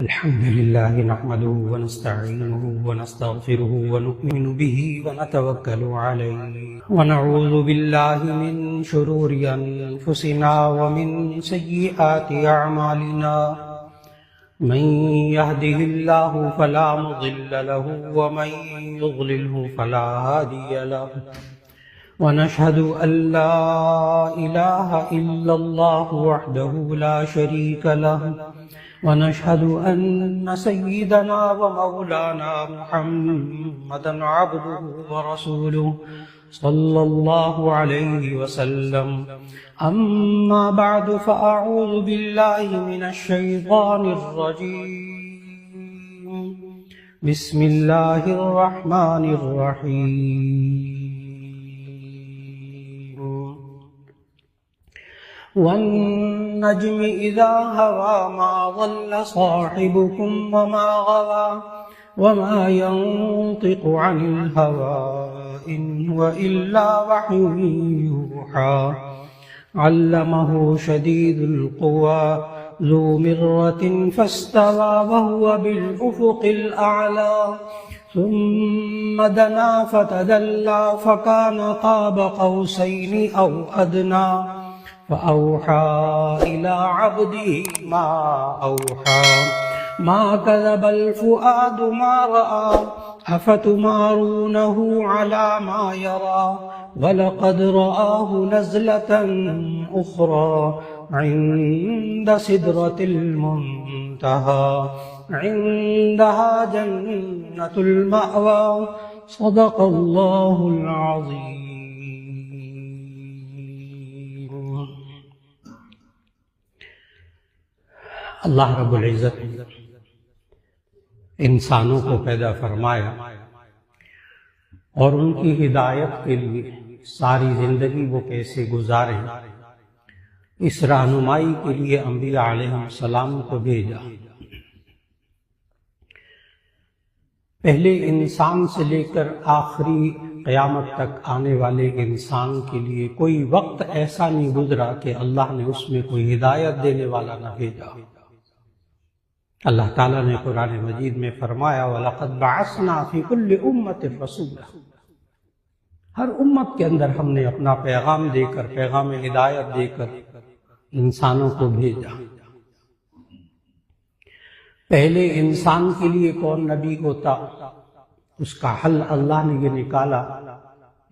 الحمد لله نحمده ونستعينه ونستغفره ونؤمن به ونتوكل عليه ونعوذ بالله من شرور أنفسنا ومن سيئات أعمالنا من يهده الله فلا مضل له ومن يضلله فلا هادي له ونشهد أن لا إله إلا الله وحده لا شريك له ونشهد أن سيدنا ومولانا محمدا عبده ورسوله صلى الله عليه وسلم أما بعد فأعوذ بالله من الشيطان الرجيم بسم الله الرحمن الرحيم والنجم إذا هوى ما ضل صاحبكم وما غوى وما ينطق عن الهوى إن هو إلا وحي يوحى علمه شديد القوى ذو مرة فاستوى وهو بالأفق الأعلى ثم دنا فتدلى فكان قاب قوسين أو أدنى فأوحى إلى عبده ما أوحى ما كذب الفؤاد ما رأى أفتمارونه على ما يرى ولقد رآه نزلة أخرى عند سدرة المنتهى عندها جنة المأوى صدق الله العظيم. اللہ رب العزت انسانوں کو پیدا فرمایا اور ان کی ہدایت کے لیے ساری زندگی وہ کیسے گزاریں اس رہنمائی کے لیے انبیاء علیہ السلام کو بھیجا. پہلے انسان سے لے کر آخری قیامت تک آنے والے انسان کے لیے کوئی وقت ایسا نہیں گزرا کہ اللہ نے اس میں کوئی ہدایت دینے والا نہ بھیجا. اللہ تعالیٰ نے قرآن مجید میں فرمایا وَلَقَدْ بَعَثْنَا فِي كُلِّ أُمَّةٍ رَسُولًا، ہر امت کے اندر ہم نے اپنا پیغام دے کر، پیغام ہدایت دے کر انسانوں کو بھیجا. پہلے انسان کے لیے کون نبی ہوتا؟ اس کا حل اللہ نے یہ نکالا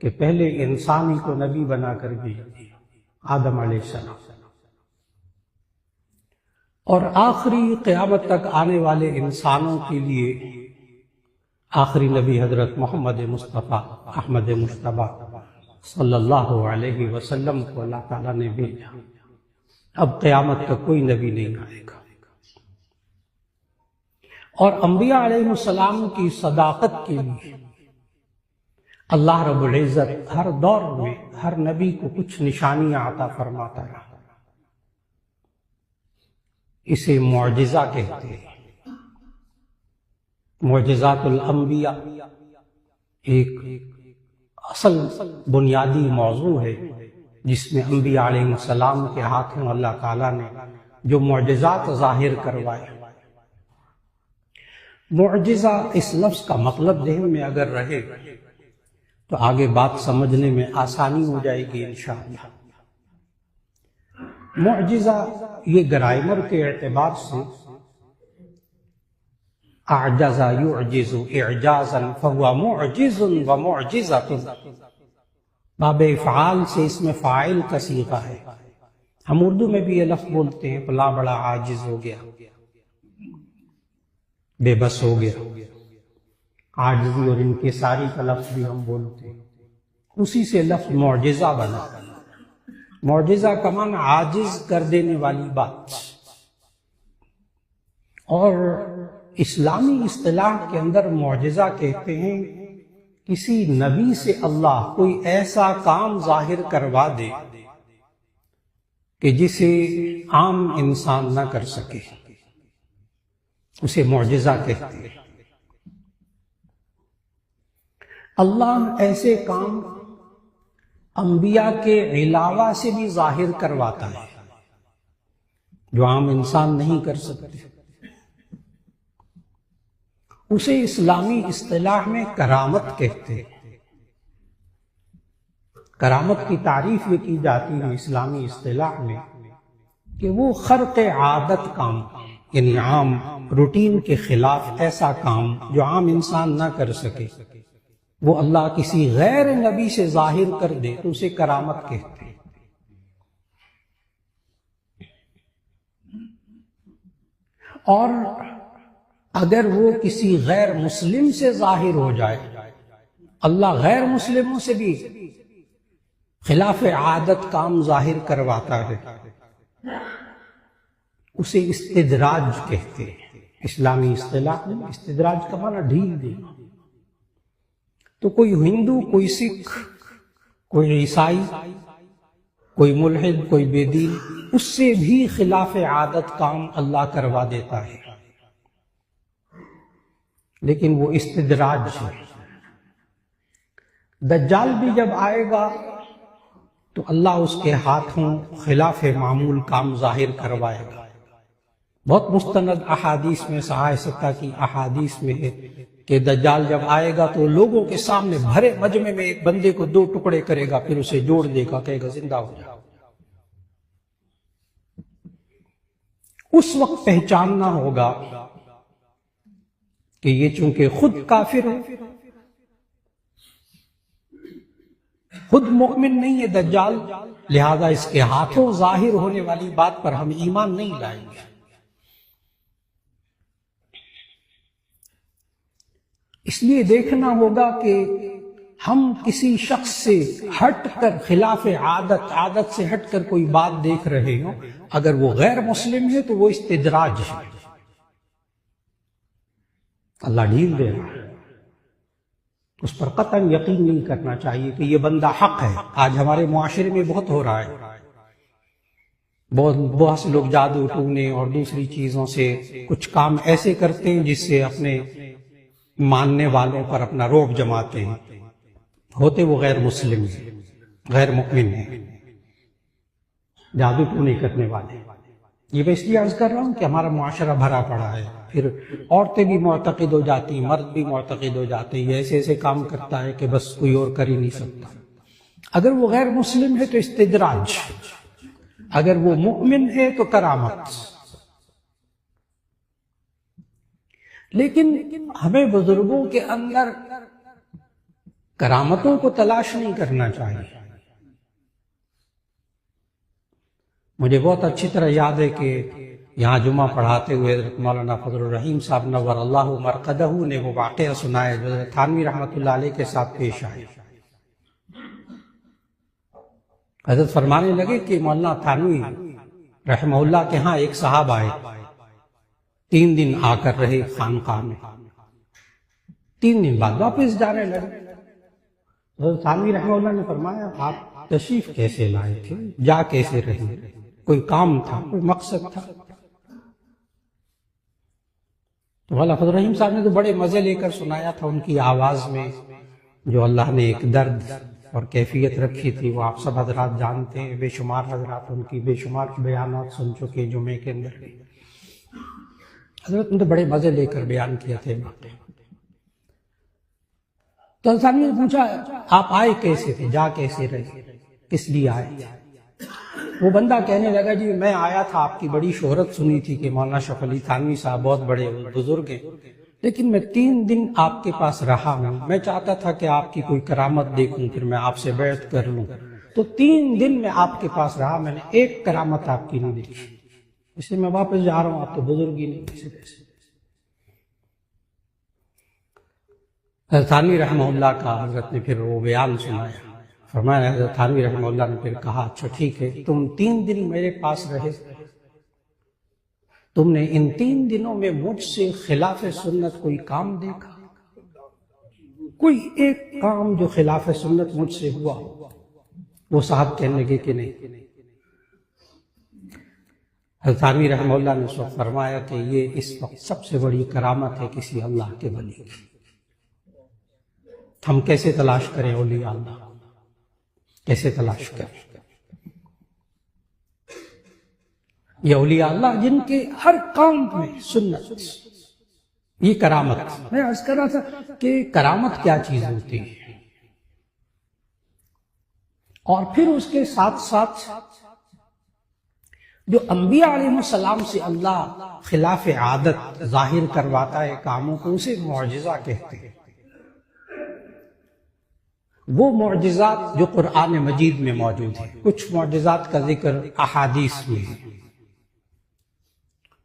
کہ پہلے انسان ہی کو نبی بنا کر بھیج دیا، آدم علیہ السلام. اور آخری قیامت تک آنے والے انسانوں کے لیے آخری نبی حضرت محمد مصطفیٰ احمد مجتبیٰ صلی اللہ علیہ وسلم کو اللہ تعالیٰ نے بھیجا. اب قیامت تک کوئی نبی نہیں آئے گا. اور انبیاء علیہ السلام کی صداقت کے لیے اللہ رب العزت ہر دور میں ہر نبی کو کچھ نشانیاں عطا فرماتا رہا. اسے معجزہ کہتے ہیں. معجزات الانبیاء ایک اصل بنیادی موضوع ہے جس میں انبیاء علیہ السلام کے ہاتھوں اللہ تعالیٰ نے جو معجزات ظاہر کروائے. معجزہ اس لفظ کا مطلب ذہن میں اگر رہے تو آگے بات سمجھنے میں آسانی ہو جائے گی انشاءاللہ. معجزہ یہ گرامر کے اعتبار سے اعجز یعجز اعجازا فہو معجز و معجزۃ، باب افعال سے اس میں فاعل کا صیغہ ہے. ہم اردو میں بھی یہ لفظ بولتے ہیں فلاں بڑا عاجز ہو گیا، بے بس ہو گیا. عاجزی اور انکساری کا لفظ بھی ہم بولتے ہیں، اسی سے لفظ معجزہ بنا. معجزہ کا معنی عاجز کر دینے والی بات. اور اسلامی اصطلاح کے اندر معجزہ کہتے ہیں کسی نبی سے اللہ کوئی ایسا کام ظاہر کروا دے کہ جسے عام انسان نہ کر سکے، اسے معجزہ کہتے ہیں. اللہ ایسے کام انبیاء کے علاوہ سے بھی ظاہر کرواتا ہے جو عام انسان نہیں کر سکتے. اسے اسلامی اصطلاح میں کرامت کہتے ہیں۔ کرامت کی تعریف یہ کی جاتی ہے اسلامی اصطلاح میں کہ وہ خرق عادت کام، یعنی عام روٹین کے خلاف ایسا کام جو عام انسان نہ کر سکے، وہ اللہ کسی غیر نبی سے ظاہر کر دے تو اسے کرامت کہتے ہیں۔ اور اگر وہ کسی غیر مسلم سے ظاہر ہو جائے، اللہ غیر مسلموں سے بھی خلاف عادت کام ظاہر کرواتا ہے، اسے استدراج کہتے ہیں۔ اسلامی اصطلاح میں استدراج کا معنی ڈھیل دینا۔ تو کوئی ہندو، کوئی سکھ، کوئی عیسائی، کوئی ملحد، کوئی بے دین، اس سے بھی خلاف عادت کام اللہ کروا دیتا ہے، لیکن وہ استدراج ہے۔ دجال بھی جب آئے گا تو اللہ اس کے ہاتھوں خلاف معمول کام ظاہر کروائے گا۔ بہت مستند احادیث میں، صحاح ستہ کی احادیث میں ہے کہ دجال جب آئے گا تو لوگوں کے سامنے بھرے مجمع میں ایک بندے کو دو ٹکڑے کرے گا، پھر اسے جوڑ دے گا، کہے گا زندہ ہو جا۔ اس وقت پہچاننا ہوگا کہ یہ چونکہ خود کافر ہے، خود مومن نہیں ہے دجال، لہذا اس کے ہاتھوں ظاہر ہونے والی بات پر ہم ایمان نہیں لائیں گے۔ اس لیے دیکھنا ہوگا کہ ہم کسی شخص سے ہٹ کر خلاف عادت سے ہٹ کر کوئی بات دیکھ رہے ہوں، اگر وہ غیر مسلم ہے تو وہ استدراج ہے، اللہ ڈھیل دے رہا ہے۔ اس پر قطعاً یقین نہیں کرنا چاہیے کہ یہ بندہ حق ہے۔ آج ہمارے معاشرے میں بہت ہو رہا ہے، بہت سے لوگ جادو ٹونے اور دوسری چیزوں سے کچھ کام ایسے کرتے ہیں جس سے اپنے ماننے والوں پر اپنا رعب جماتے ہیں، ہوتے وہ غیر مسلم ہیں، غیر مؤمن ہیں، جادو ٹونے کرنے والے۔ یہ میں اس لیے عرض کر رہا ہوں کہ ہمارا معاشرہ بھرا پڑا ہے، پھر عورتیں بھی معتقد ہو جاتی ہیں، مرد بھی معتقد ہو جاتے ہیں، یہ ایسے ایسے کام کرتا ہے کہ بس کوئی اور کر ہی نہیں سکتا۔ اگر وہ غیر مسلم ہے تو استدراج، اگر وہ مؤمن ہے تو کرامت۔ لیکن ہمیں بزرگوں کے اندر کرامتوں کو تلاش نہیں کرنا چاہیے۔ مجھے بہت اچھی طرح یاد ہے کہ یہاں جمعہ پڑھاتے ہوئے حضرت مولانا فضل الرحیم صاحب نور اللہ مرقدہ نے وہ واقعہ سنایا جو حضرت تھانوی رحمۃ اللہ علیہ کے ساتھ پیش آئے۔ حضرت فرمانے لگے کہ مولانا تھانوی رحمہ اللہ کے ہاں ایک صاحب آئے، 3 دن آ کر رہے خانقاہ میں، 3 دن بعد واپس جانے لگے۔ حضرت تھانوی رحمہ اللہ نے فرمایا آپ تشریف کیسے لائے تھے، جا کیسے رہے، کوئی کام تھا، کوئی مقصد تھا؟ تو مولانا فضل الرحیم صاحب نے تو بڑے مزے لے کر سنایا تھا، ان کی آواز میں جو اللہ نے ایک درد اور کیفیت رکھی تھی وہ آپ سب حضرات جانتے ہیں، بے شمار حضرات ان کی بے شمار بیانات سن چکے جمعے کے اندر۔ حضرت نے تو بڑے مزے لے کر بیان کیا تھے۔ تو حضرت نے پوچھا آپ آئے کیسے تھے، جا کیسے رہے، کس لیے آئے؟ وہ بندہ کہنے لگا جی میں آیا تھا، آپ کی بڑی شہرت سنی تھی کہ مولانا شرف علی تھانوی صاحب بہت بڑے بزرگ ہیں، لیکن میں 3 دن آپ کے پاس رہا ہوں، میں چاہتا تھا کہ آپ کی کوئی کرامت دیکھوں، پھر میں آپ سے بیعت کر لوں۔ تو 3 دن میں آپ کے پاس رہا، میں نے ایک کرامت آپ کی نہیں دیکھی، اس لیے میں واپس جا رہا ہوں، آپ تو بزرگ ہی نہیں کسی طرح۔ حضرت تھانوی رحمہ اللہ کا حضرت نے پھر وہ بیان سنایا، فرمایا حضرت تھانوی رحمہ اللہ نے پھر کہا اچھا ٹھیک ہے، تم 3 دن میرے پاس رہے، تم نے ان 3 دنوں میں مجھ سے خلاف سنت کوئی کام دیکھا؟ کوئی ایک کام جو خلاف سنت مجھ سے ہوا؟ وہ صاحب کہنے لگے کہ نہیں۔ حضرت تھانوی رحمہ اللہ نے اس وقت فرمایا کہ یہ اس وقت سب سے بڑی کرامت ہے کسی اللہ کے ولی کی۔ ہم کیسے تلاش کریں اولیاء اللہ، کیسے تلاش کریں؟ یہ اولیاء اللہ جن کے ہر کام میں سنت، یہ کرامت، میں عرض کر رہا تھا کہ کرامت کیا چیز ہوتی ہے، اور پھر اس کے ساتھ ساتھ جو انبیاء علیہ السلام سے اللہ خلاف عادت ظاہر کرواتا ہے کاموں کو، اسے معجزہ کہتے ہیں۔ وہ معجزات جو قرآن مجید میں موجود ہیں، کچھ معجزات کا ذکر احادیث میں ہے۔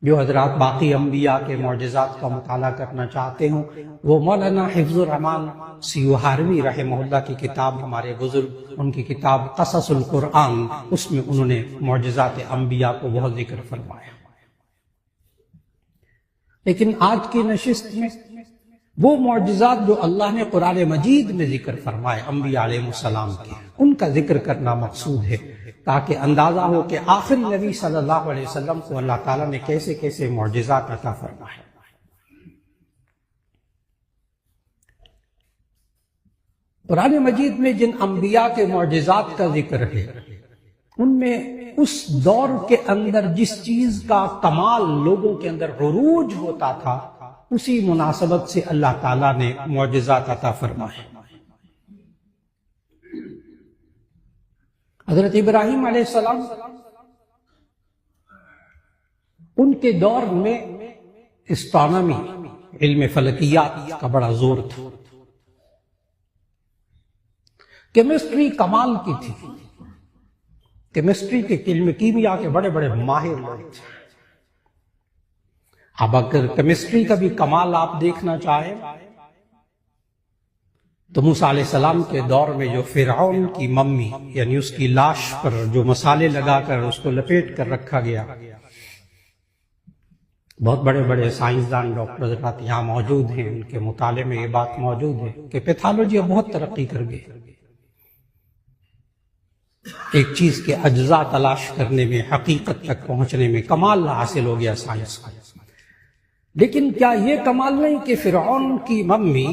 جو حضرات باقی انبیاء کے معجزات کا مطالعہ کرنا چاہتے ہوں، وہ مولانا حفظ الرحمان سیوہاروی رحمہ اللہ کی کتاب، ہمارے بزرگ ان کی کتاب قصص القرآن، اس میں انہوں نے معجزات انبیاء کو بہت ذکر فرمایا۔ لیکن آج کی نشست میں وہ معجزات جو اللہ نے قرآن مجید میں ذکر فرمائے انبیاء علیہ السلام کے، ان کا ذکر کرنا مقصود ہے، تاکہ اندازہ ہو کہ آخری نبی صلی اللہ علیہ وسلم کو اللہ تعالیٰ نے کیسے کیسے معجزات عطا فرمائے۔ قرآن مجید میں جن انبیاء کے معجزات کا ذکر ہے، ان میں اس دور کے اندر جس چیز کا کمال لوگوں کے اندر عروج ہوتا تھا، اسی مناسبت سے اللہ تعالیٰ نے معجزات عطا فرمائے۔ حضرت ابراہیم علیہ السلام، ان کے دور میں اسٹرانومی، علم فلکیات کا بڑا زور تھا، کیمسٹری کمال کی تھی، کیمسٹری کے علم کیمیا کے بڑے بڑے ماہر لوگ تھے۔ اب اگر کیمسٹری کا بھی کمال آپ دیکھنا چاہیں تو موسیٰ علیہ السلام کے دور میں جو فرعون کی ممی، یعنی اس کی لاش پر جو مسالے لگا کر اس کو لپیٹ کر رکھا گیا، بہت بڑے بڑے سائنسدان ڈاکٹر حضرات یہاں موجود ہیں، ان کے مطالعے میں یہ بات موجود ہے کہ پیتھالوجی اب بہت ترقی کر گئی، ایک چیز کے اجزاء تلاش کرنے میں، حقیقت تک پہنچنے میں کمال حاصل ہو گیا سائنس کا۔ لیکن کیا یہ کمال نہیں کہ فرعون کی ممی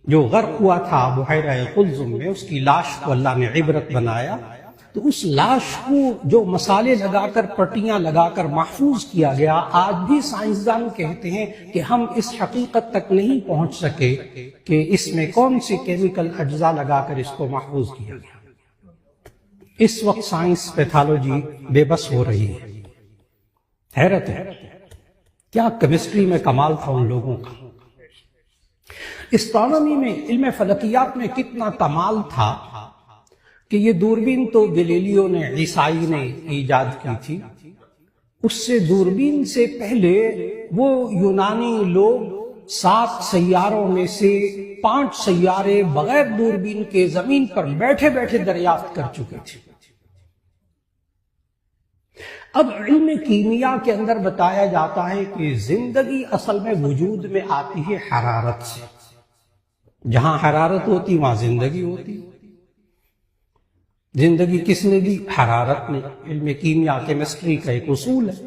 جو غرق ہوا تھا بحیرہ قلزم میں، اس کی لاش کو اللہ نے عبرت بنایا، تو اس لاش کو جو مسالے لگا کر، پٹیاں لگا کر محفوظ کیا گیا، آج بھی سائنسدان کہتے ہیں کہ ہم اس حقیقت تک نہیں پہنچ سکے کہ اس میں کون سی کیمیکل اجزاء لگا کر اس کو محفوظ کیا گیا۔ اس وقت سائنس، پیتھالوجی بے بس ہو رہی ہے۔ حیرت ہے، کیا کیمسٹری میں کمال تھا ان لوگوں کا، اسٹرانومی میں، علم فلکیات میں کتنا کمال تھا کہ یہ دوربین تو گلیلیو نے، عیسائی نے ایجاد کی تھی، اس سے دوربین سے پہلے وہ یونانی لوگ 7 سیاروں میں سے 5 سیارے بغیر دوربین کے زمین پر بیٹھے بیٹھے دریافت کر چکے تھے۔ اب علم کیمیا کے اندر بتایا جاتا ہے کہ زندگی اصل میں وجود میں آتی ہے حرارت سے، جہاں حرارت ہوتی وہاں زندگی ہوتی۔ زندگی کس نے دی؟ حرارت نے۔ علم کیمیا، کیمسٹری کا ایک اصول ہے۔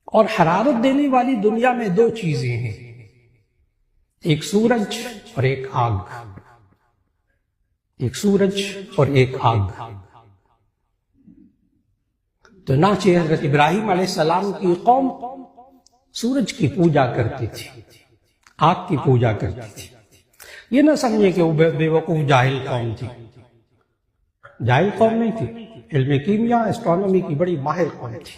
اور حرارت دینے والی دنیا میں 2 چیزیں ہیں، ایک سورج اور ایک آگ، ایک سورج اور ایک آگ۔ تو چنانچہ حضرت ابراہیم علیہ السلام کی قوم سورج کی پوجا کرتی تھی، آگ کی پوجا کرتی تھی۔ یہ نہ سمجھے کہ وہ بے وقوف جاہل قوم تھی، جاہل قوم نہیں تھی، علم کیمیا، اسٹرانومی کی بڑی ماہر قوم تھی۔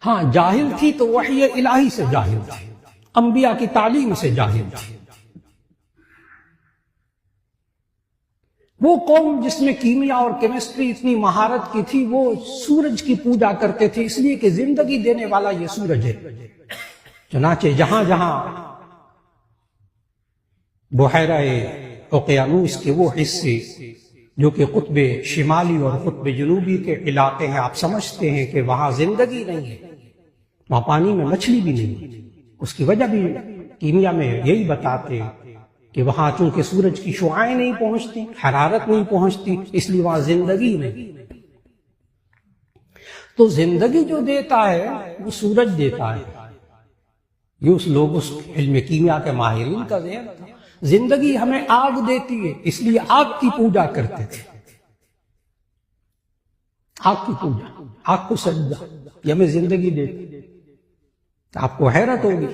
ہاں جاہل تھی تو وحی الہی سے جاہل تھی، انبیاء کی تعلیم سے جاہل تھی۔ وہ قوم جس میں کیمیا اور کیمسٹری اتنی مہارت کی تھی، وہ سورج کی پوجا کرتے تھے، اس لیے کہ زندگی دینے والا یہ سورج ہے۔ چنانچہ جہاں جہاں بحیرہ اوقیانوس کے وہ حصے جو کہ قطب شمالی اور قطب جنوبی کے علاقے ہیں، آپ سمجھتے ہیں کہ وہاں زندگی نہیں ہے، وہاں پانی میں مچھلی بھی نہیں، اس کی وجہ بھی کیمیا میں یہی بتاتے ہیں کہ وہاں چونکہ سورج کی شعاعیں نہیں پہنچتی، حرارت نہیں پہنچتی، اس لیے وہاں زندگی نہیں۔ تو زندگی جو دیتا ہے وہ سورج دیتا ہے، یہ اس علم کیمیا کے ماہرین کا ذہن تھا۔ زندگی ہمیں آگ دیتی ہے، اس لیے آگ کی پوجا کرتے تھے، آگ کی پوجا، آگ کو سجدہ، یہ ہمیں زندگی دیتی۔ آپ کو حیرت ہوگی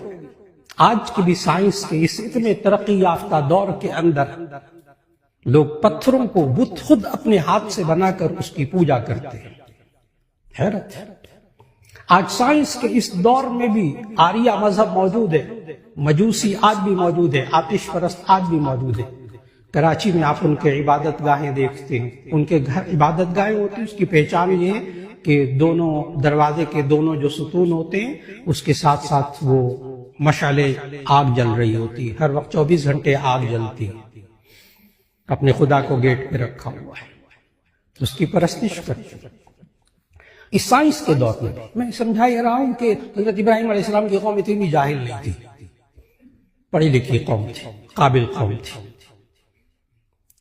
آج کی بھی سائنس کے اس اتنے ترقی یافتہ دور کے اندر لوگ پتھروں کو بت خود اپنے ہاتھ سے بنا کر اس کی پوجا کرتے ہیں. حیرت ہے. آج سائنس کے اس دور میں بھی آریہ مذہب موجود ہے، مجوسی آج بھی موجود ہے، آتش پرست آج بھی موجود ہے. کراچی میں آپ ان کے عبادت گاہیں دیکھتے ہیں، ان کے گھر عبادت گاہیں ہوتی ہیں. اس کی پہچان یہ ہے کہ دونوں دروازے کے دونوں جو ستون ہوتے ہیں اس کے ساتھ ساتھ وہ مشعلیں آگ جل رہی ہوتی ہے، ہر وقت 24 گھنٹے آگ جلتی ہے. اپنے خدا کو گیٹ پہ رکھا ہوا ہے، اس کی پرستش کرتے ہیں. اس سائنس کے دور میں میں سمجھا یہ رہا ہوں کہ حضرت ابراہیم علیہ السلام کی قوم اتنی جاہل نہیں تھی، پڑھی لکھی قوم تھی، قابل قوم تھی.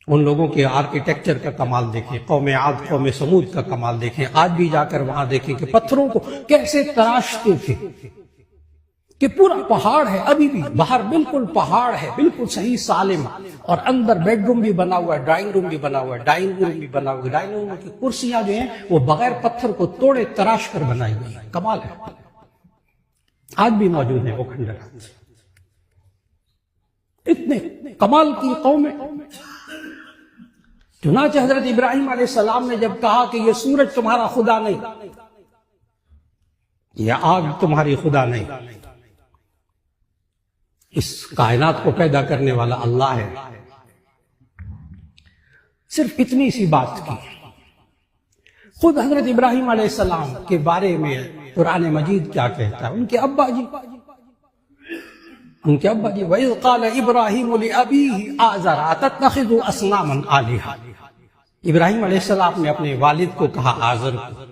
ان لوگوں کے آرکیٹیکچر کا کمال دیکھیں، قوم عاد قوم سمود کا کمال دیکھیں. آج بھی جا کر وہاں دیکھیں کہ پتھروں کو کیسے تراشتے تھے کہ پورا پہاڑ ہے، ابھی بھی باہر بالکل پہاڑ ہے، بالکل صحیح سالم، اور اندر بیڈ روم بھی بنا ہوا ہے، ڈرائنگ روم بھی بنا ہوا ہے، ڈائننگ روم بھی بنا ہوا ہے. ڈائننگ روم کی کرسیاں جو ہیں وہ بغیر پتھر کو توڑے تراش کر بنائی گئی ہیں. کمال ہے. آج بھی موجود ہیں وہ کھنڈرات. اتنے کمال کی قوم ہے. چنانچہ حضرت ابراہیم علیہ السلام نے جب کہا کہ یہ سورج تمہارا خدا نہیں، یہ آگ تمہاری خدا نہیں، اس کائنات کو پیدا کرنے والا اللہ ہے، صرف اتنی سی بات کی. خود حضرت ابراہیم علیہ السلام کے بارے میں قرآن مجید کیا کہتا ہے؟ ان کے ابا جی وَإِذْ قَالَ إِبْرَاهِيمُ لِأَبِيهِ آزَرَ أَتَتَّخِذُ أَصْنَامًا آلِهَةً. ابراہیم علیہ السلام نے اپنے والد کو کہا آزر کو،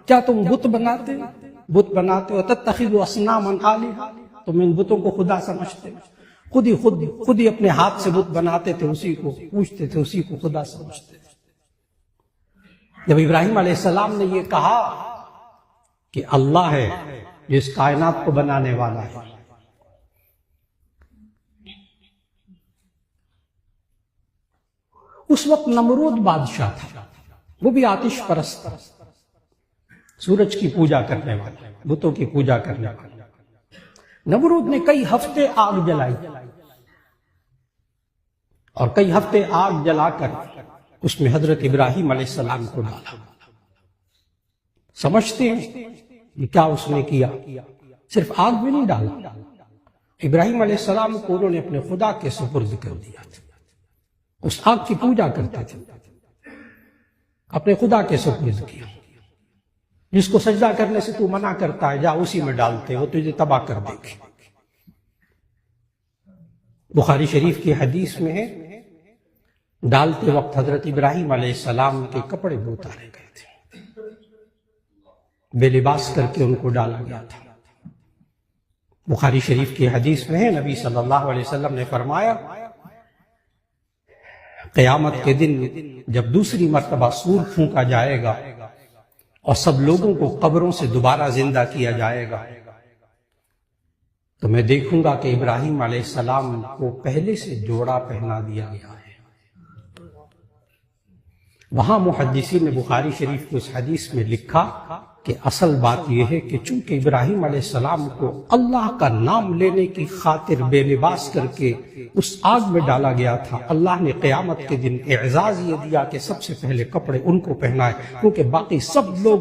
کیا تم بت بناتے ہو؟ تتخذوا اصناما آلہۃ، تم ان بتوں کو خدا سمجھتے ہو. خود ہی اپنے ہاتھ سے بت بناتے تھے، اسی کو پوجتے تھے، اسی کو خدا سمجھتے تھے. جب ابراہیم علیہ السلام نے یہ کہا کہ اللہ ہے جو اس کائنات کو بنانے والا ہے، اس وقت نمرود بادشاہ تھا، وہ بھی آتش پرست، سورج کی پوجا کرنے والا، بتوں کی پوجا کرنے والا. نمرود نے کئی ہفتے آگ جلائی اور کئی ہفتے آگ جلا کر اس میں حضرت ابراہیم علیہ السلام کو ڈالا. سمجھتے ہیں یہ کیا اس نے کیا؟ صرف آگ میں نہیں ڈالا، ابراہیم علیہ السلام کو انہوں نے اپنے خدا کے سپرد کر دیا تھا. اس آگ کی پوجا کرتے تھے، اپنے خدا کے سپرد کیا. جس کو سجدہ کرنے سے تو منع کرتا ہے جا اسی میں ڈالتے ہو، تجھے تباہ کر دے گی. بخاری شریف کی حدیث میں ہے ڈالتے وقت حضرت ابراہیم علیہ السلام کے کپڑے بھی اتارے گئے تھے، بے لباس کر کے ان کو ڈالا گیا تھا. بخاری شریف کی حدیث میں ہے نبی صلی اللہ علیہ وسلم نے فرمایا قیامت کے دن جب دوسری مرتبہ سور پھونکا جائے گا اور سب لوگوں کو قبروں سے دوبارہ زندہ کیا جائے گا، تو میں دیکھوں گا کہ ابراہیم علیہ السلام کو پہلے سے جوڑا پہنا دیا گیا ہے. وہاں محدثین نے بخاری شریف کو اس حدیث میں لکھا کہ اصل بات یہ ہے کہ چونکہ ابراہیم علیہ السلام کو اللہ کا نام لینے کی خاطر بے لباس کر کے اس آگ میں ڈالا گیا تھا، اللہ نے قیامت کے دن اعزاز یہ دیا کہ سب سے پہلے کپڑے ان کو پہنائے، کیونکہ باقی سب لوگ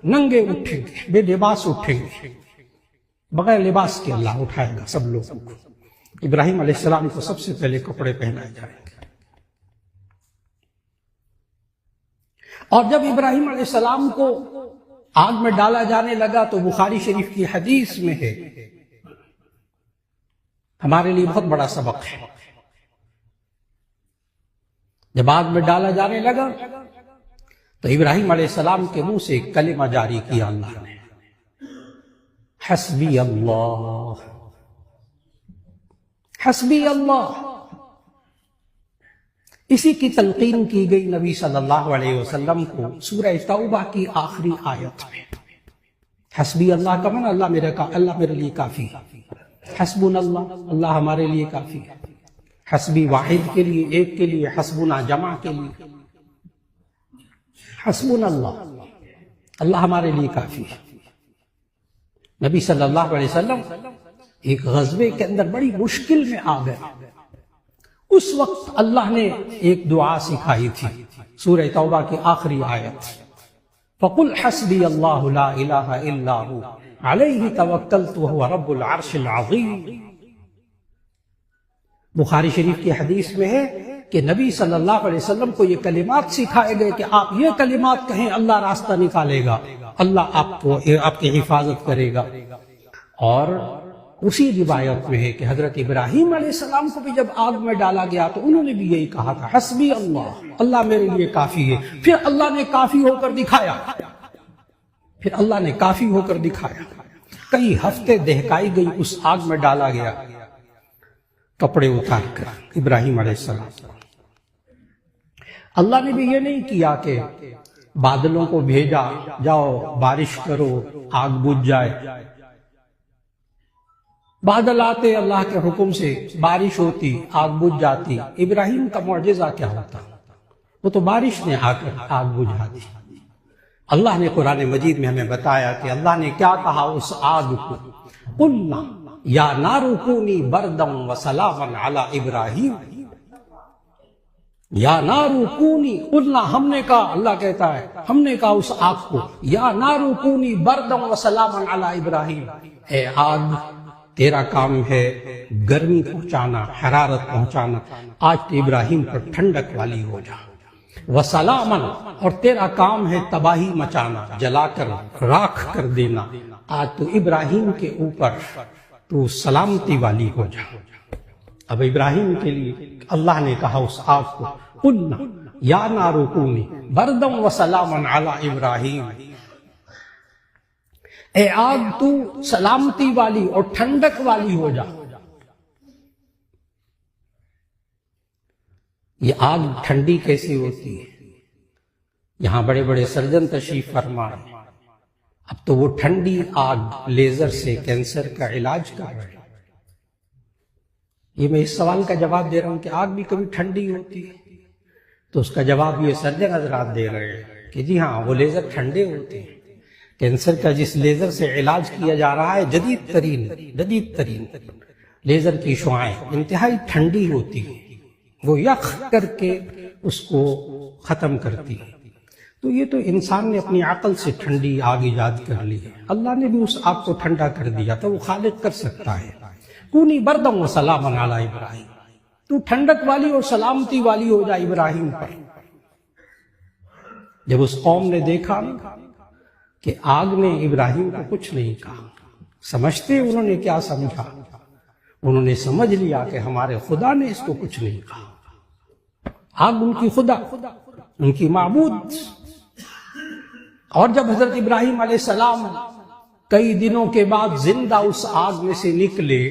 ننگے اٹھیں گے، بے لباس اٹھیں گے، بغیر لباس کے اللہ اٹھائے گا سب لوگوں کو. ابراہیم علیہ السلام کو سب سے پہلے کپڑے پہنائے جائیں گے. اور جب ابراہیم علیہ السلام کو آگ میں ڈالا جانے لگا تو بخاری شریف کی حدیث میں ہے، ہمارے لیے بہت بڑا سبق ہے. جب آگ میں ڈالا جانے لگا تو ابراہیم علیہ السلام کے منہ سے ایک کلمہ جاری کیا اللہ نے، حسبی اللہ، حسبی اللہ. اسی کی تلقین کی گئی نبی صلی اللہ علیہ وسلم کو سورہ توبہ کی آخری آیت میں. حسبی اللہ کا معنی اللہ میرے لیے کافی ہے. حسبنا اللہ، اللہ ہمارے لیے کافی ہے. حسبی واحد کے لیے، ایک کے لیے، حسبنا جمع کے لیے. حسبنا اللہ، اللہ ہمارے لیے کافی ہے. نبی صلی اللہ علیہ وسلم ایک غزوے کے اندر بڑی مشکل میں آ گئے. اس وقت اللہ نے ایک دعا سکھائی تھی، سورہ توبہ کی آخری آیت، فَقُلْ حَسْبِيَ اللَّهُ لَا إِلَهَ إِلَّا هُوَ عَلَيْهِ تَوَكَّلْتُ وَهُوَ رَبُّ الْعَرْشِ الْعَظِيمِ. بخاری شریف کی حدیث میں ہے کہ نبی صلی اللہ علیہ وسلم کو یہ کلمات سکھائے گئے کہ آپ یہ کلمات کہیں، اللہ راستہ نکالے گا، اللہ آپ کی حفاظت کرے گا. اور اسی روایت میں ہے کہ حضرت ابراہیم علیہ السلام کو بھی جب آگ میں ڈالا گیا تو انہوں نے بھی یہی کہا تھا، حسبی اللہ، اللہ میرے لیے کافی ہے. پھر اللہ نے کافی ہو کر دکھایا، پھر اللہ نے کافی ہو کر دکھایا. کئی ہفتے دہکائی گئی، اس آگ میں ڈالا گیا کپڑے اتار کر ابراہیم علیہ السلام. اللہ نے بھی یہ نہیں کیا کہ بادلوں کو بھیجا، جاؤ بارش کرو آگ بجھ جائے. بادل آتے اللہ کے حکم سے، بارش ہوتی، آگ بجھ جاتی. ابراہیم کا معجزہ کیا ہوتا؟ وہ تو بارش نے آ کر آگ بجھا دی. اللہ نے قرآن مجید میں ہمیں بتایا کہ اللہ نے کیا کہا اس آگ کو، قُلْنَا یا نارُ کُونِی بَرْدًا وَسَلَامًا عَلَىٰ ابراہیم. یا نارُ کُونِی، قُلْنَا ہم نے کہا، اللہ کہتا ہے ہم نے کہا اس آگ کو، یا نارُ کُونِی بَرْدًا وَسَلَامًا عَلَىٰ ابراہیم، اے آگ تیرا کام ہے گرمی پہنچانا، حرارت پہنچانا، آج تو ابراہیم پر ٹھنڈک والی ہو جا. وسلامن، اور تیرا کام ہے تباہی مچانا، جلا کر راکھ کر دینا، آج تو ابراہیم کے اوپر تو سلامتی والی ہو جا. اب ابراہیم کے لیے اللہ نے کہا اس آگ کو، قُلْنَا یا نارُ کُونِی بَرْدًا وَسَلَامًا عَلَىٰ ابراہیم، اے آگ تو سلامتی والی اور ٹھنڈک والی ہو جا. یہ آگ ٹھنڈی کیسی ہوتی ہے؟ یہاں بڑے بڑے سرجن تشریف فرما ہے، اب تو وہ ٹھنڈی آگ لیزر سے کینسر کا علاج کر رہے ہیں. یہ میں اس سوال کا جواب دے رہا ہوں کہ آگ بھی کبھی ٹھنڈی ہوتی ہے؟ تو اس کا جواب یہ سرجن حضرات دے رہے ہیں کہ جی ہاں، وہ لیزر ٹھنڈے ہوتے ہیں. کینسر کا جس لیزر سے علاج کیا جا رہا ہے، جدید ترین لیزر کی شعاعیں انتہائی ٹھنڈی ہوتی ہیں، وہ یخ کر کے اس کو ختم کرتی ہے. تو یہ تو انسان نے اپنی عقل سے ٹھنڈی آگ ایجاد کر لی ہے. اللہ نے بھی اس آگ کو ٹھنڈا کر دیا تو وہ خالق کر سکتا ہے. کونی بردًا وسلامًا علی ابراہیم، تو ٹھنڈک والی اور سلامتی والی ہو جا ابراہیم پر. جب اس قوم نے دیکھا کہ آگ نے ابراہیم کو کچھ نہیں کہا، سمجھتے انہوں نے کیا سمجھا؟ انہوں نے سمجھ لیا کہ ہمارے خدا نے اس کو کچھ نہیں کہا. آگ ان کی خدا، ان کی معبود. اور جب حضرت ابراہیم علیہ السلام کئی دنوں کے بعد زندہ اس آگ میں سے نکلے،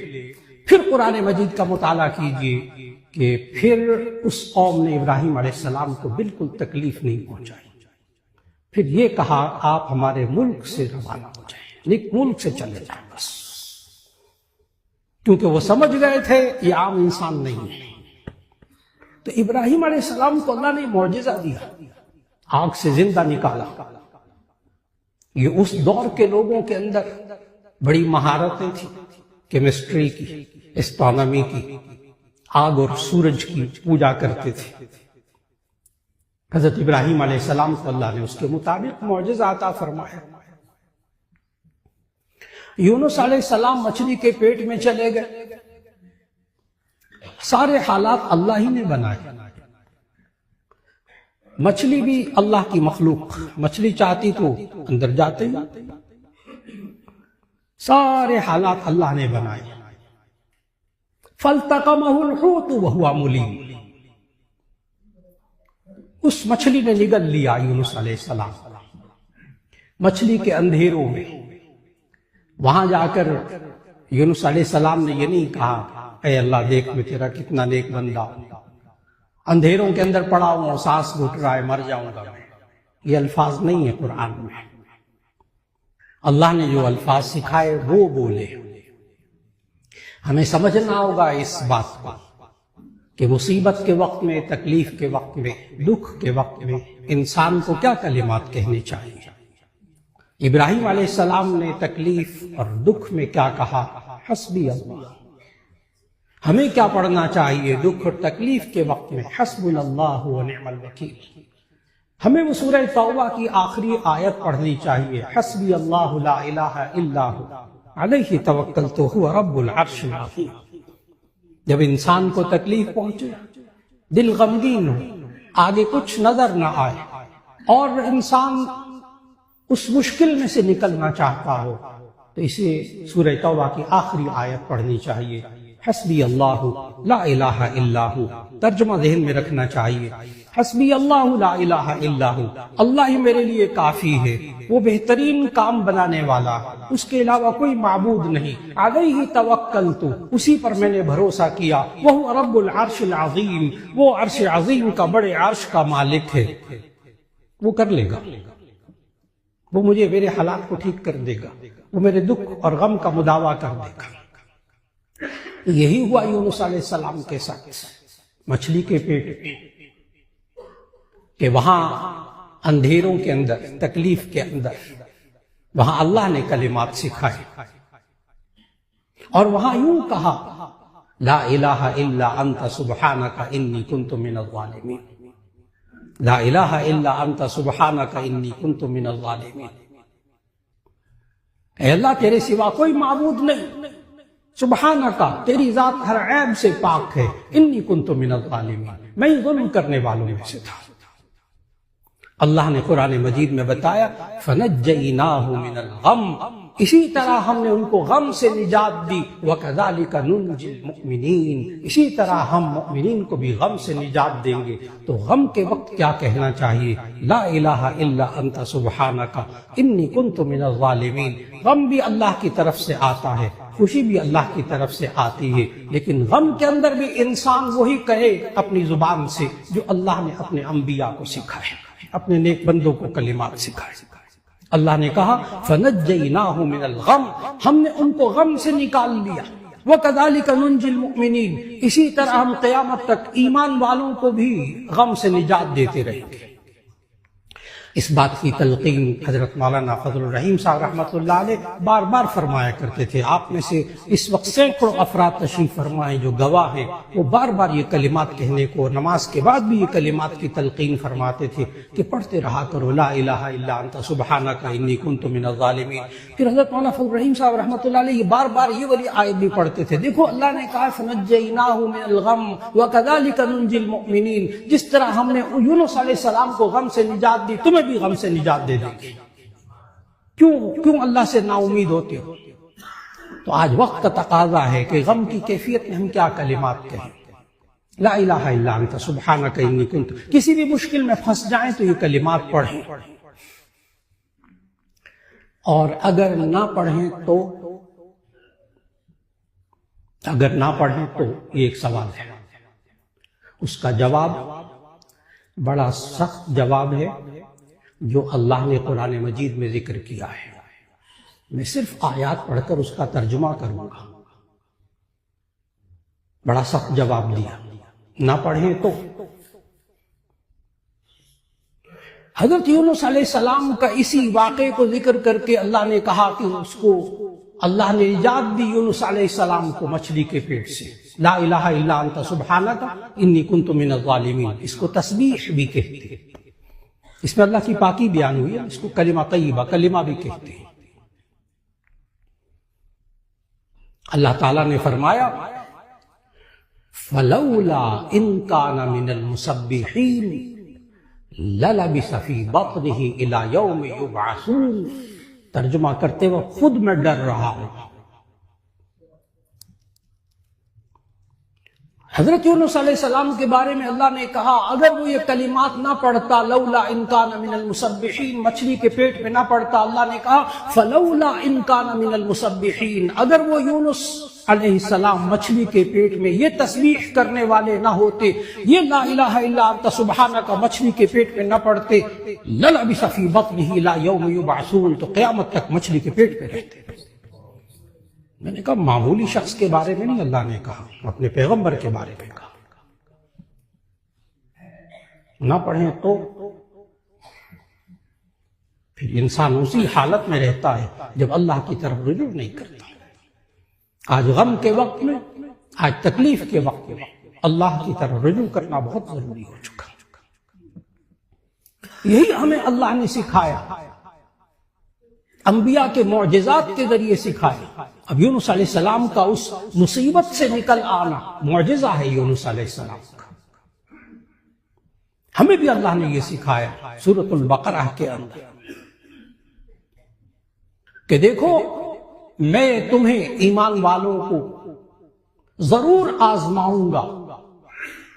پھر قرآن مجید کا مطالعہ کیجئے کہ پھر اس قوم نے ابراہیم علیہ السلام کو بالکل تکلیف نہیں پہنچائی. پھر یہ کہا آپ ہمارے ملک سے روانہ ہو جائیں، نیک ملک سے چلے جائیں بس، کیونکہ وہ سمجھ گئے تھے یہ عام انسان نہیں ہے. تو ابراہیم علیہ السلام کو اللہ نے معجزہ دیا، آگ سے زندہ نکالا. یہ اس دور کے لوگوں کے اندر بڑی مہارتیں تھیں، کیمسٹری کی، اسٹرانومی کی، آگ اور سورج کی پوجا کرتے تھے. حضرت ابراہیم علیہ السلام کو اللہ نے اس کے مطابق معجزہ عطا فرمایا. یونس علیہ السلام مچھلی کے پیٹ میں چلے گئے، سارے حالات اللہ ہی نے بنائے. مچھلی بھی اللہ کی مخلوق، مچھلی چاہتی تو اندر جاتے ہی. سارے حالات اللہ نے بنائے. فَالْتَقَمَهُ الْحُوتُ وَهُوَ مُلِيمٌ، اس مچھلی نے نگل لیا یونس علیہ السلام مچھلی کے اندھیروں میں. وہاں جا کر یونس علیہ السلام نے یہ نہیں کہا اے اللہ دیکھ میں تیرا کتنا نیک بندہ ہوں، اندھیروں کے اندر پڑا ہوں، سانس گھٹ رہا ہے، مر جاؤں گا میں. یہ الفاظ نہیں ہے قرآن میں. اللہ نے جو الفاظ سکھائے وہ بولے. ہمیں سمجھنا ہوگا اس بات کو کہ مصیبت کے وقت میں، تکلیف کے وقت میں، دکھ کے وقت میں انسان کو کیا کلمات کہنے چاہیے. ابراہیم علیہ السلام نے تکلیف اور دکھ میں کیا کہا؟ حسبی اللہ۔ ہمیں کیا پڑھنا چاہیے دکھ اور تکلیف کے وقت میں؟ حسبنا اللہ ونعم الوکیل۔ ہمیں وہ سورہ توبہ کی آخری آیت پڑھنی چاہیے، حسبی اللہ لا الہ الا ہو علیہ توکلت وہو رب العرش العظیم۔ جب انسان کو تکلیف پہنچے، دل غمگین ہو، آگے کچھ نظر نہ آئے اور انسان اس مشکل میں سے نکلنا چاہتا ہو، تو اسے سورہ توبہ کی آخری آیت پڑھنی چاہیے، حسبی اللہ لا الہ الا ہو۔ ترجمہ ذہن میں رکھنا چاہیے، حسبی اللہ لا الہ الا ہو، اللہ ہی میرے لیے کافی ہے، وہ بہترین کام بنانے والا، اس کے علاوہ کوئی معبود نہیں، علیہ توکلت، اسی پر میں نے بھروسہ کیا، وہ رب العرش العظیم، وہ عرش عظیم کا، بڑے عرش کا مالک ہے، وہ کر لے گا، وہ مجھے میرے حالات کو ٹھیک کر دے گا، وہ میرے دکھ اور غم کا مداوع کر دے گا۔ یہی ہوا یونس علیہ السلام کے ساتھ مچھلی کے پیٹ میں، کہ وہاں اندھیروں کے اندر، تکلیف کے اندر، وہاں اللہ نے کلمات سکھائے اور وہاں یوں کہا، لا الہ الا انت سبحانک انی کنت من الظالمین، لا الہ الا انت سبحانک انی کنت من الظالمین۔ اے اللہ تیرے سوا کوئی معبود نہیں، سبحانک، تیری ذات ہر عیب سے پاک ہے، انی کنت من الظالمین، میں ظلم کرنے والوں میں سے تھا۔ اللہ نے قرآن مجید میں بتایا، فنجیناہ من الغم، اسی طرح ہم نے ان کو غم سے نجات دی، وَكَذَلِكَ نُنْجِي الْمُؤْمِنِينَ، اسی طرح ہم مؤمنین کو بھی غم سے نجات دیں گے۔ تو غم کے وقت کیا کہنا چاہیے؟ لا الہ الا انت سبحانک انی کنت من الظالمین۔ غم بھی اللہ کی طرف سے آتا ہے، خوشی بھی اللہ کی طرف سے آتی ہے، لیکن غم کے اندر بھی انسان وہی کہے اپنی زبان سے جو اللہ نے اپنے انبیاء کو سکھائے، اپنے نیک بندوں کو کلمات سکھائے۔ اللہ نے کہا فنجیناہ من الغم، ہم نے ان کو غم سے نکال لیا، وَكَذَلِكَ نُنْجِي الْمُؤْمِنِينَ، اسی طرح ہم قیامت تک ایمان والوں کو بھی غم سے نجات دیتے رہیں گے۔ اس بات کی تلقین حضرت مولانا فضل الرحیم صاحب رحمۃ اللہ علیہ بار بار فرمایا کرتے تھے۔ آپ میں سے اس وقت سینکڑوں افراد تشریف فرمائے جو گواہ ہیں، وہ بار بار یہ کلمات کہنے کو، نماز کے بعد بھی یہ کلمات کی تلقین فرماتے تھے کہ پڑھتے رہا کرو لا الہ الا انت سبحانک انی کنت من الظالمین۔ پھر حضرت مولانا فضل الرحیم صاحب رحمۃ اللہ علیہ یہ بار بار یہ والی آیت بھی پڑھتے تھے، دیکھو اللہ نے کہا فنجیناہ من الغم وکذالک ننجی المؤمنین، جس طرح ہم نے یونس علیہ السلام کو غم سے نجات دی، تمہیں بھی غم سے نجات دے دیں گے۔ کیوں اللہ سے نا امید ہوتے ہو؟ تو آج وقت کا تقاضا ہے کہ غم کی کیفیت میں ہم کیا کلمات کہیں؟ لا الہ الا انت سبحانک انی کنت، کسی بھی مشکل میں پھنس جائیں تو یہ کلمات پڑھیں، اور اگر نہ پڑھیں تو یہ ایک سوال ہے، اس کا جواب بڑا سخت جواب ہے جو اللہ نے قرآن مجید میں ذکر کیا ہے۔ میں صرف آیات پڑھ کر اس کا ترجمہ کروں گا۔ بڑا سخت جواب دیا، نہ پڑھیں تو۔ حضرت یونس علیہ السلام کا اسی واقعے کو ذکر کر کے اللہ نے کہا کہ اس کو اللہ نے نجات دی، یونس علیہ السلام کو مچھلی کے پیٹ سے۔ لا الہ الا انت سبحانک انی کنت من الظالمین، اس کو تسبیح بھی کہتے ہیں، اس میں اللہ کی پاکی بیان ہوئی ہے، اس کو کلمہ طیبہ، کلمہ بھی کہتے ہیں۔ اللہ تعالیٰ نے فرمایا فَلَوْلَا إِن كَانَ مِنَ الْمُسَبِّحِينَ لَلَبِثَ فِي بَطْنِهِ إِلَى يَوْمِ يُبْعَثُونَ۔ ترجمہ کرتے وقت خود میں ڈر رہا ہوں۔ حضرت یونس علیہ السلام کے بارے میں اللہ نے کہا اگر وہ یہ کلمات نہ پڑھتا، لولا ان کان من المسبحین، مچھلی کے پیٹ میں نہ پڑھتا، اللہ نے کہا فلولا ان کان من المسبحین، اگر وہ یونس علیہ السلام مچھلی کے پیٹ میں یہ تسبیح کرنے والے نہ ہوتے، یہ لا الہ الا انت سبحانک مچھلی کے پیٹ میں نہ پڑھتے، للبث فی بطنہ الی یوم یبعثون، تو قیامت تک مچھلی کے پیٹ پہ رہتے۔ میں نے کہا معمولی شخص کے بارے میں نہیں اللہ نے کہا، اپنے پیغمبر کے بارے میں کہا۔ نہ پڑھیں تو پھر انسان اسی حالت میں رہتا ہے جب اللہ کی طرف رجوع نہیں کرتا۔ آج غم کے وقت میں، آج تکلیف کے وقت میں اللہ کی طرف رجوع کرنا بہت ضروری ہو چکا۔ یہی ہمیں اللہ نے سکھایا، انبیاء کے معجزات کے ذریعے سکھایا۔ اب یونس علیہ السلام کا اس مصیبت سے نکل آنا معجزہ ہے یونس علیہ السلام کا۔ ہمیں بھی اللہ نے یہ سکھایا سورۃ البقرہ کے اندر کہ دیکھو میں تمہیں ایمان والوں کو ضرور آزماؤں گا،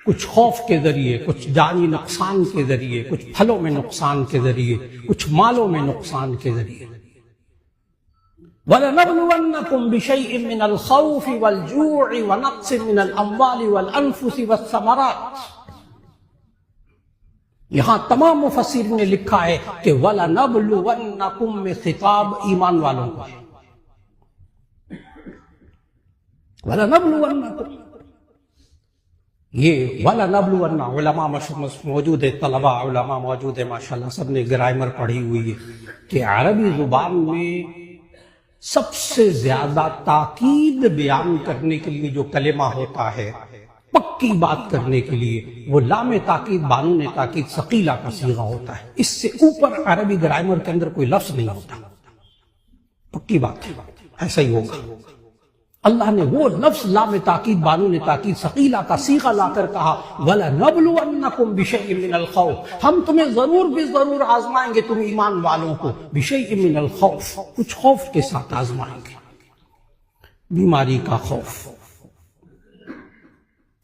کچھ خوف کے ذریعے، کچھ جانی نقصان کے ذریعے، کچھ پھلوں میں نقصان کے ذریعے، کچھ مالوں میں نقصان کے ذریعے۔ وَلَنَبْلُوَنَّكُمْ بِشَيْءٍ مِّنَ الْخَوْفِ وَالْجُوعِ وَنَقْصٍ مِّنَ الْأَمْوَالِ وَالْأَنفُسِ وَالثَّمَرَاتِ۔ یہاں تمام مفسرین نے لکھا ہے کہ وَلَنَبْلُوَنَّكُمْ میں خطاب ایمان والوں کو ہے۔ وَلَنَبْلُوَنَّكُمْ، یہ وَلَنَبْلُوَنَّ علماء موجود ہے، طلباء علماء موجود ہے، ماشاءاللہ سب نے گرامر پڑھی ہوئی ہے کہ عربی زبان میں سب سے زیادہ تاکید بیان کرنے کے لیے جو کلمہ ہوتا ہے، پکی بات کرنے کے لیے، وہ لام تاکید بانون تاکید ثقیلہ کا صیغہ ہوتا ہے۔ اس سے اوپر عربی گرامر کے اندر کوئی لفظ نہیں ہوتا، پکی بات ہے، ایسا ہی ہوگا۔ اللہ نے وہ لفظ لام تاکید بانون تاکید ثقیلہ کا صیغہ لا کر کہا وَلَنَبْلُوَنَّكُمْ بِشَيْءٍ مِّنَ الْخَوْفِ، ہم تمہیں ضرور بھی ضرور آزمائیں گے، تم ایمان والوں کو، بِشَيْءٍ مِّنَ الْخَوْفِ، کچھ خوف کے ساتھ آزمائیں گے، بیماری کا خوف،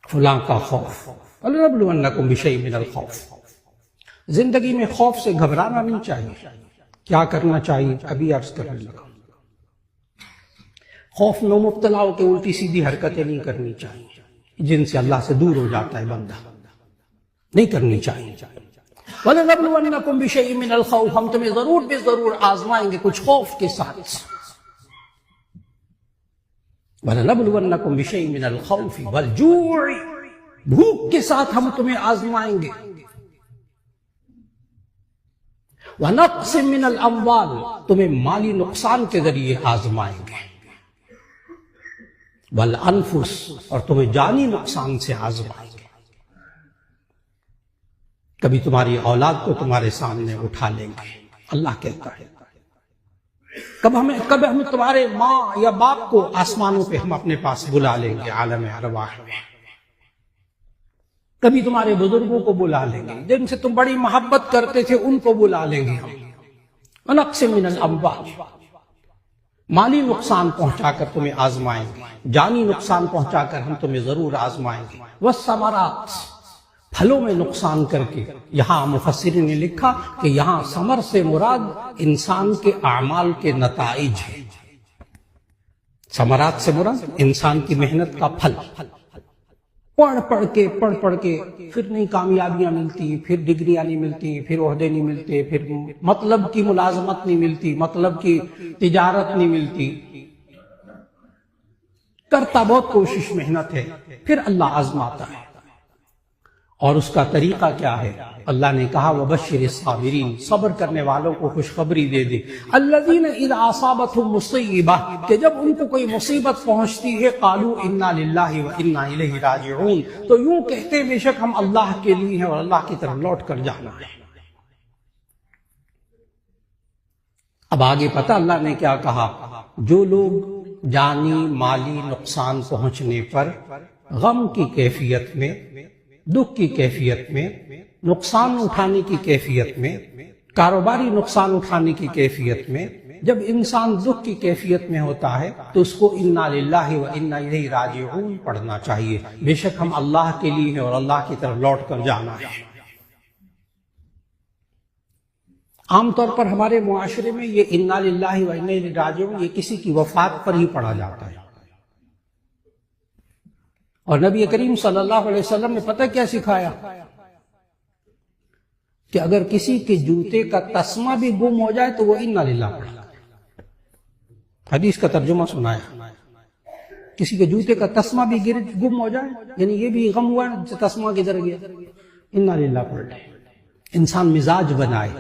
فلاں کا خوف۔ وَلَنَبْلُوَنَّكُمْ بِشَيْءٍ مِّنَ الْخَوْفِ، زندگی میں خوف سے گھبرانا نہیں چاہیے۔ کیا کرنا چاہیے؟ ابھی عرض کرنے لگا۔ خوف میں مبتلا ہو کے الٹی سیدھی حرکتیں نہیں کرنی چاہیے جن سے اللہ سے دور ہو جاتا ہے بندہ، نہیں کرنی چاہیے۔ وَلَنَبْلُوَنَّكُمْ بِشَيْءٍ مِّنَ الْخَوْفِ، ہم تمہیں ضرور بھی ضرور آزمائیں گے کچھ خوف کے ساتھ۔ وَلَنَبْلُوَنَّكُمْ بِشَيْءٍ مِّنَ الْخَوْفِ وَالْجُوعِ، بھوک کے ساتھ ہم تمہیں آزمائیں گے۔ وَنَقْصٍ مِّنَ الْأَمْوَالِ، تمہیں مالی نقصان کے ذریعے آزمائیں گے۔ والانفس، اور تمہیں جانی نقصان سے آزمائیں گے۔ کبھی تمہاری اولاد کو تمہارے سامنے اٹھا لیں گے، اللہ کہتا ہے کب ہم تمہارے ماں یا باپ کو آسمانوں پہ ہم اپنے پاس بلا لیں گے عالم ارواح میں، کبھی تمہارے بزرگوں کو بلا لیں گے، جن سے تم بڑی محبت کرتے تھے ان کو بلا لیں گے ہم۔ ونقص من الاموال، مالی نقصان پہنچا کر تمہیں آزمائیں گے، جانی نقصان پہنچا کر ہم تمہیں ضرور آزمائیں گے۔ والثمرات، پھلوں میں نقصان کر کے۔ یہاں مفسرین نے لکھا کہ یہاں ثمر سے مراد انسان کے اعمال کے نتائج ہیں، ثمرات سے مراد انسان کی محنت کا پھل۔ پڑھ پڑھ کے پھر نہیں کامیابیاں ملتی، پھر ڈگریاں نہیں ملتی، پھر عہدے نہیں ملتے، پھر مطلب کی ملازمت نہیں ملتی، مطلب کی تجارت نہیں ملتی، کرتا بہت کوشش محنت ہے، پھر اللہ آزماتا ہے۔ اور اس کا طریقہ کیا ہے؟ اللہ نے کہا وَبَشِّرِ الصَّابِرِينَ، صبر کرنے والوں کو خوشخبری دے دے۔ الَّذِينَ إِذَا أَصَابَتْهُمْ مُصِیبَةٌ، کہ جب ان کو کوئی مصیبت پہنچتی ہے، قَالُوا إِنَّا لِلَّهِ وَإِنَّا إِلَيْهِ رَاجِعُونَ، تو یوں کہتے بے شک ہم اللہ کے لیے ہیں اور اللہ کی طرف لوٹ کر جانا ہے۔ اب آگے پتہ اللہ نے کیا کہا؟ جو لوگ جانی مالی نقصان پہنچنے پر غم کی کیفیت میں، دکھ کی کیفیت میں، نقصان اٹھانے کی کیفیت میں، کاروباری نقصان اٹھانے کی کیفیت میں، جب انسان دکھ کی کیفیت میں ہوتا ہے تو اس کو انا للہ و انا الیہ راجعون پڑھنا چاہیے، بے شک ہم اللہ کے لیے ہیں اور اللہ کی طرف لوٹ کر جانا ہے۔ عام طور پر ہمارے معاشرے میں یہ انا للہ و انا الیہ راجعون یہ کسی کی وفات پر ہی پڑھا جاتا ہے، اور نبی کریم صلی اللہ علیہ وسلم نے پتہ کیا سکھایا کہ اگر کسی کے جوتے کا تسمہ بھی گم ہو جائے تو وہ انا للہ پڑھے۔ حدیث کا ترجمہ سنایا، کسی کے جوتے کا تسمہ بھی گم ہو جائے، یعنی یہ بھی غم ہوا ہے تسمہ کدھر گیا، انا للہ پڑھ لے۔ انسان مزاج بنائے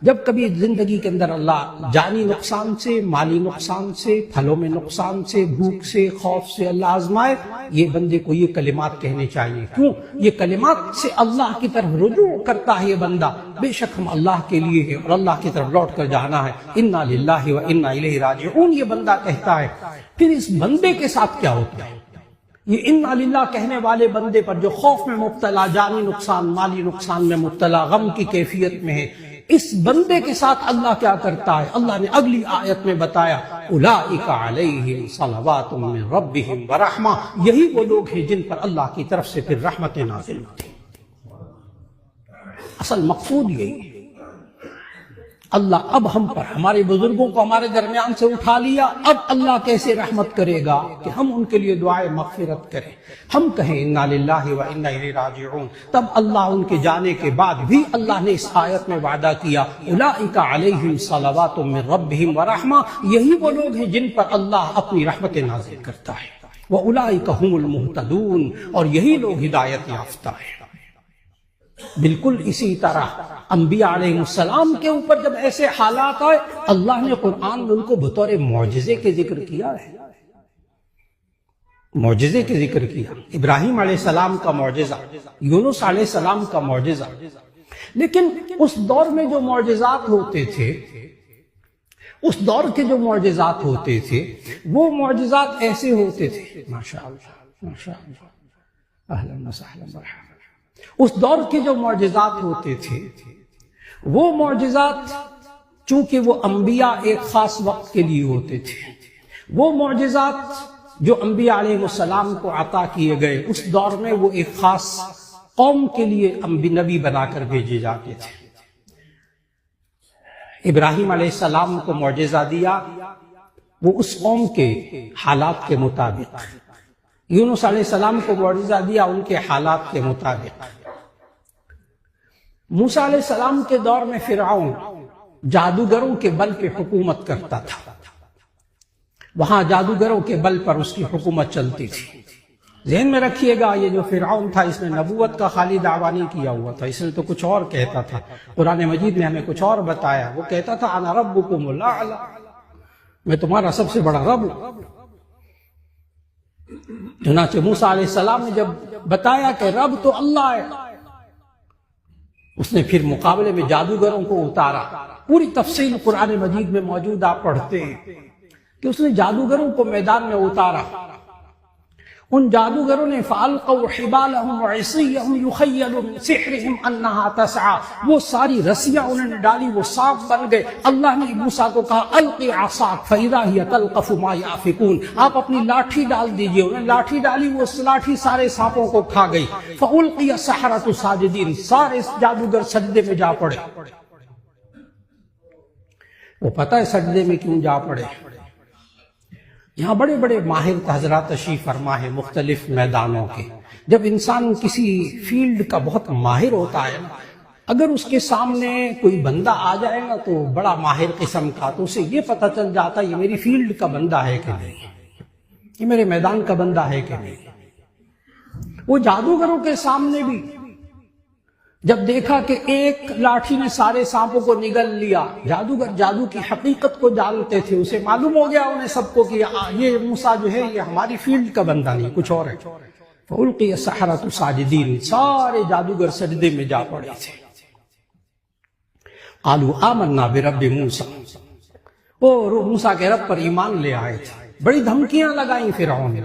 جب کبھی زندگی کے اندر اللہ جانی نقصان سے، مالی نقصان سے، پھلوں میں نقصان سے، بھوک سے، خوف سے اللہ آزمائے، یہ بندے کو یہ کلمات کہنے چاہیے۔ کیوں؟ یہ کلمات سے اللہ کی طرف رجوع کرتا ہے یہ بندہ، بے شک ہم اللہ کے لیے ہیں اور اللہ کی طرف لوٹ کر جانا ہے، انا للہ و انا الیہ راجعون، یہ بندہ کہتا ہے۔ پھر اس بندے کے ساتھ کیا ہوتا ہے؟ یہ انا للہ کہنے والے بندے پر جو خوف میں مبتلا، جانی نقصان، مالی نقصان میں مبتلا، غم کی کیفیت میں ہے، اس بندے کے ساتھ اللہ کیا کرتا ہے؟ اللہ نے اگلی آیت میں بتایا، اولئک علیہم صلوات من ربہم ورحمہ، یہی وہ لوگ ہیں جن پر اللہ کی طرف سے پھر رحمت نازل ہوتی۔ اصل مقصود یہی ہے۔ اللہ اب ہم پر، ہمارے بزرگوں کو ہمارے درمیان سے اٹھا لیا، اب اللہ کیسے رحمت کرے گا کہ ہم ان کے لیے دعائے مغفرت کریں، ہم کہیں انا للہ و انا الیہ راجعون۔ تب اللہ ان کے جانے کے بعد بھی اللہ نے اس آیت میں وعدہ کیا، اولئک علیہم صلوات من ربہم ورحمہ، یہی وہ لوگ ہیں جن پر اللہ اپنی رحمت نازل کرتا ہے، واولئک هم المہتدون، اور یہی لوگ ہدایت یافتہ ہیں۔ بالکل اسی طرح انبیاء علیہ السلام کے اوپر جب ایسے حالات آئے، اللہ نے قرآن میں ان کو بطور معجزے کے ذکر کیا ہے، معجزے کے ذکر کیا۔ ابراہیم علیہ السلام کا معجزہ، یونس علیہ السلام کا معجزہ۔ لیکن اس دور میں جو معجزات ہوتے تھے، اس دور کے جو معجزات ہوتے تھے، وہ معجزات ایسے ہوتے تھے، ماشاءاللہ ماشاءاللہ، اہلا وسہلا مرحبا۔ اس دور کے جو معجزات ہوتے تھے، وہ معجزات چونکہ وہ انبیاء ایک خاص وقت کے لیے ہوتے تھے، وہ معجزات جو انبیاء علیہ السلام کو عطا کیے گئے اس دور میں وہ ایک خاص قوم کے لیے نبی بنا کر بھیجے جاتے تھے۔ ابراہیم علیہ السلام کو معجزہ دیا، وہ اس قوم کے حالات کے مطابق، یونس علیہ السلام کو معجزہ دیا ان کے حالات کے مطابق۔ موسیٰ علیہ السلام کے دور میں فرعون جادوگروں کے بل پہ حکومت کرتا تھا، وہاں جادوگروں کے بل پر اس کی حکومت چلتی تھی۔ ذہن میں رکھیے گا، یہ جو فرعون تھا اس نے نبوت کا خالی دعویٰ نہیں کیا ہوا تھا، اس نے تو کچھ اور کہتا تھا۔ قرآن مجید نے ہمیں کچھ اور بتایا، وہ کہتا تھا انا ربکم الاعلی، میں تمہارا سب سے بڑا رب ہوں۔ چنانچہ موسیٰ علیہ السلام نے جب بتایا کہ رب تو اللہ ہے، اس نے پھر مقابلے میں جادوگروں کو اتارا۔ پوری تفصیل قرآن مجید میں موجود، آپ پڑھتے ہیں کہ اس نے جادوگروں کو میدان میں اتارا۔ ان جادوگروں نے فَأَلْقَوْا حِبَالَهُمْ وَعِصِيَّهُمْ يُخَيَّلُ مِنْ سِحْرِهِمْ أَنَّهَا تَسْعَىٰ، وہ ساری رسیاں انہوں نے ڈالی، وہ سانپ بن گئے۔ اللہ نے موسیٰ کو کہا القِ عصاک فَإِذَا هِيَ تَلْقَفُ مَا يَأْفِكُونَ، آپ اپنی لاٹھی ڈال دیجئے۔ انہوں نے لاٹھی ڈالی، وہ لاٹھی سارے سانپوں کو کھا گئی۔ فَأُلْقِيَ السَّحَرَةُ سَاجِدِينَ، سارے جادوگر سجدے میں جا پڑے۔ وہ پتہ ہے سجدے میں کیوں جا پڑے؟ یہاں بڑے بڑے ماہر حضرات تشریف فرما ہے مختلف میدانوں کے۔ جب انسان کسی فیلڈ کا بہت ماہر ہوتا ہے، اگر اس کے سامنے کوئی بندہ آ جائے گا تو بڑا ماہر قسم کا، تو اسے یہ پتہ چل جاتا ہے یہ میری فیلڈ کا بندہ ہے کہ نہیں، یہ میرے میدان کا بندہ ہے کہ نہیں۔ وہ جادوگروں کے سامنے بھی جب دیکھا کہ ایک لاٹھی نے سارے سانپوں کو نگل لیا، جادوگر جادو کی حقیقت کو جانتے تھے، اسے معلوم ہو گیا انہیں سب کو کہ یہ موسیٰ جو ہے یہ ہماری فیلڈ کا بندہ نہیں، کچھ اور ہے۔ فَأُلْقِيَ السَّحَرَةُ سَاجِدِينَ، سارے جادوگر سجدے میں جا پڑے تھے۔ قَالُوا آمَنَّا بِرَبِّ مُوسَىٰ، وہ موسیٰ کے رب پر ایمان لے آئے تھے۔ بڑی دھمکیاں لگائیں فرعون نے،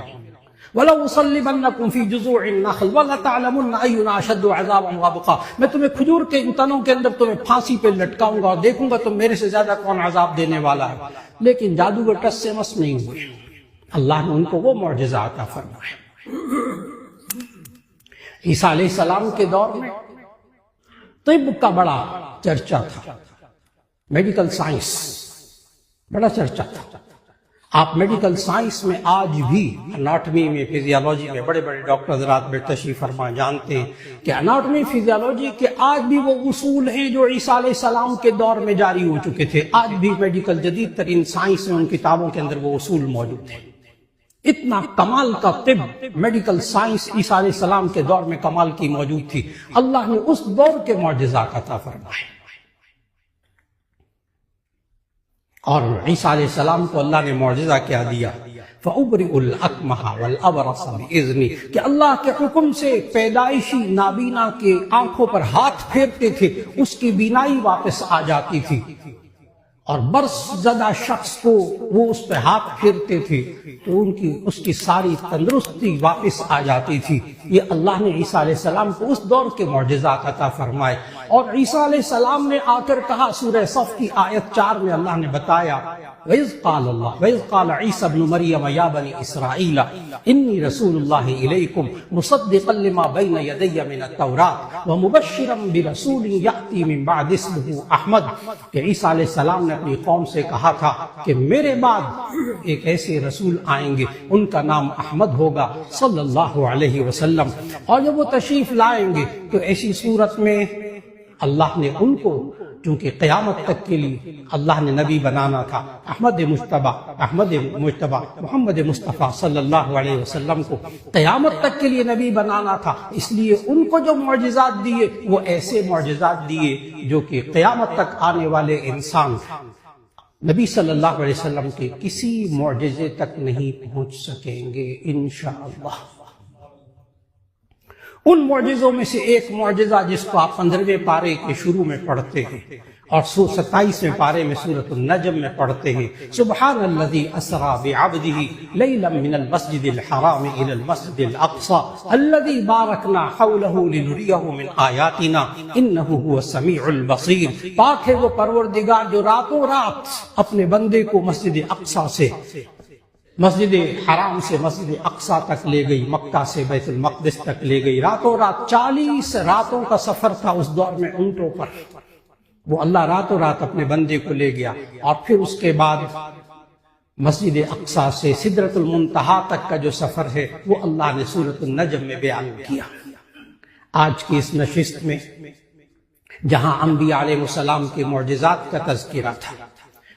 وَلَأُصَلِّبَنَّكُمْ فِي جُذُوعِ النَّخْلِ وَلَتَعْلَمُنَّ أَيُّنَا أَشَدُّ عَذَابًا وَأَبْقَىٰ، میں تمہیں کھجور کے ان تنوں کے اندر تمہیں پھانسی پہ لٹکاؤں گا اور دیکھوں گا تم میرے سے زیادہ کون عذاب دینے والا ہے۔ لیکن جادوگر ٹس سے مس نہیں ہوئے، اللہ نے ان کو وہ معجزہ عطا فرمایا۔ عیسیٰ علیہ السلام کے دور میں طب کا بڑا چرچا تھا، میڈیکل سائنس بڑا چرچا تھا۔ آپ میڈیکل سائنس میں آج بھی اناٹمی میں، فزیالوجی میں بڑے بڑے ڈاکٹر حضرات میں تشریف فرما جانتے ہیں کہ اناٹمی فزیالوجی کے آج بھی وہ اصول ہیں جو عیسیٰ علیہ السلام کے دور میں جاری ہو چکے تھے۔ آج بھی میڈیکل جدید ترین سائنس میں ان کتابوں کے اندر وہ اصول موجود ہیں۔ اتنا کمال کا طب، میڈیکل سائنس عیسیٰ علیہ السلام کے دور میں کمال کی موجود تھی۔ اللہ نے اس دور کے معجزات عطا فرمائے۔ اور عیسیٰ علیہ السلام کو اللہ نے معجزہ کیا دیا، فَأُبْرِئُ الْأَكْمَحَ وَالْأَبْرَصَ بِإِذْنِی، کہ اللہ کے حکم سے پیدائشی نابینا کے آنکھوں پر ہاتھ پھیرتے تھے، اس کی بینائی واپس آ جاتی تھی، اور برس زدہ شخص کو وہ اس پہ ہاتھ پھیرتے تھے تو اس کی ساری تندرستی واپس آ جاتی تھی۔ یہ اللہ نے عیسیٰ علیہ السلام کو اس دور کے معجزات عطا فرمائے۔ اور عیسیٰ علیہ السلام نے آ کر کہا، سورہ صف کی آیت 4 میں اللہ نے بتایا، وَإِذْ قَالَ عِيسَى ابْنُ مَرْيَمَ يَا بَنِي إِسْرَائِيلَ إِنِّي رَسُولُ اللَّهِ إِلَيْكُمْ مُصَدِّقًا لِمَا بَيْنَ يَدَيَّ مِنَ التَّوْرَاةِ وَمُبَشِّرًا بِرَسُولٍ يَأْتِي مِن بَعْدِي اسْمُهُ أَحْمَدُ، کہ عیسیٰ علیہ السلام نے اپنی قوم سے کہا تھا کہ میرے بعد ایک ایسے رسول آئیں گے، ان کا نام احمد ہوگا صلی اللہ علیہ وسلم، اور جب وہ تشریف لائیں گے تو ایسی صورت میں اللہ نے ان کو، چونکہ قیامت تک کے لیے اللہ نے نبی بنانا تھا، احمد مجتبی محمد مصطفیٰ صلی اللہ علیہ وسلم کو قیامت تک کے لیے نبی بنانا تھا، اس لیے ان کو جو معجزات دیے وہ ایسے معجزات دیے جو کہ قیامت تک آنے والے انسان نبی صلی اللہ علیہ وسلم کے کسی معجزے تک نہیں پہنچ سکیں گے انشاءاللہ۔ ان معجزوں میں سے ایک معجزہ جس کو آپ 15ویں پارے کے شروع میں پڑھتے ہیں اور 27ویں پارے میں سورۃ النجم میں پڑھتے ہیں، سبحان الذی اسری بعبدہ لیلا من المسجد الحرام الی المسجد الاقصی الذی بارکنا حولہ لنریہ من آیاتنا انہ هو السمیع البصیر، پاک ہے وہ پروردگار جو راتوں رات اپنے بندے کو مسجد اقصی سے، مسجد حرام سے مسجد اقصی تک لے گئی، مکہ سے بیت المقدس تک لے گئی، راتوں رات 40 راتوں کا سفر تھا اس دور میں اونٹوں پر، وہ اللہ راتوں رات اپنے بندے کو لے گیا، اور پھر اس کے بعد مسجد اقصی سے سدرۃ المنتہا تک کا جو سفر ہے وہ اللہ نے سورۃ النجم میں بیان کیا۔ آج کی اس نشست میں جہاں انبیاء علیہ السلام کے معجزات کا تذکرہ تھا،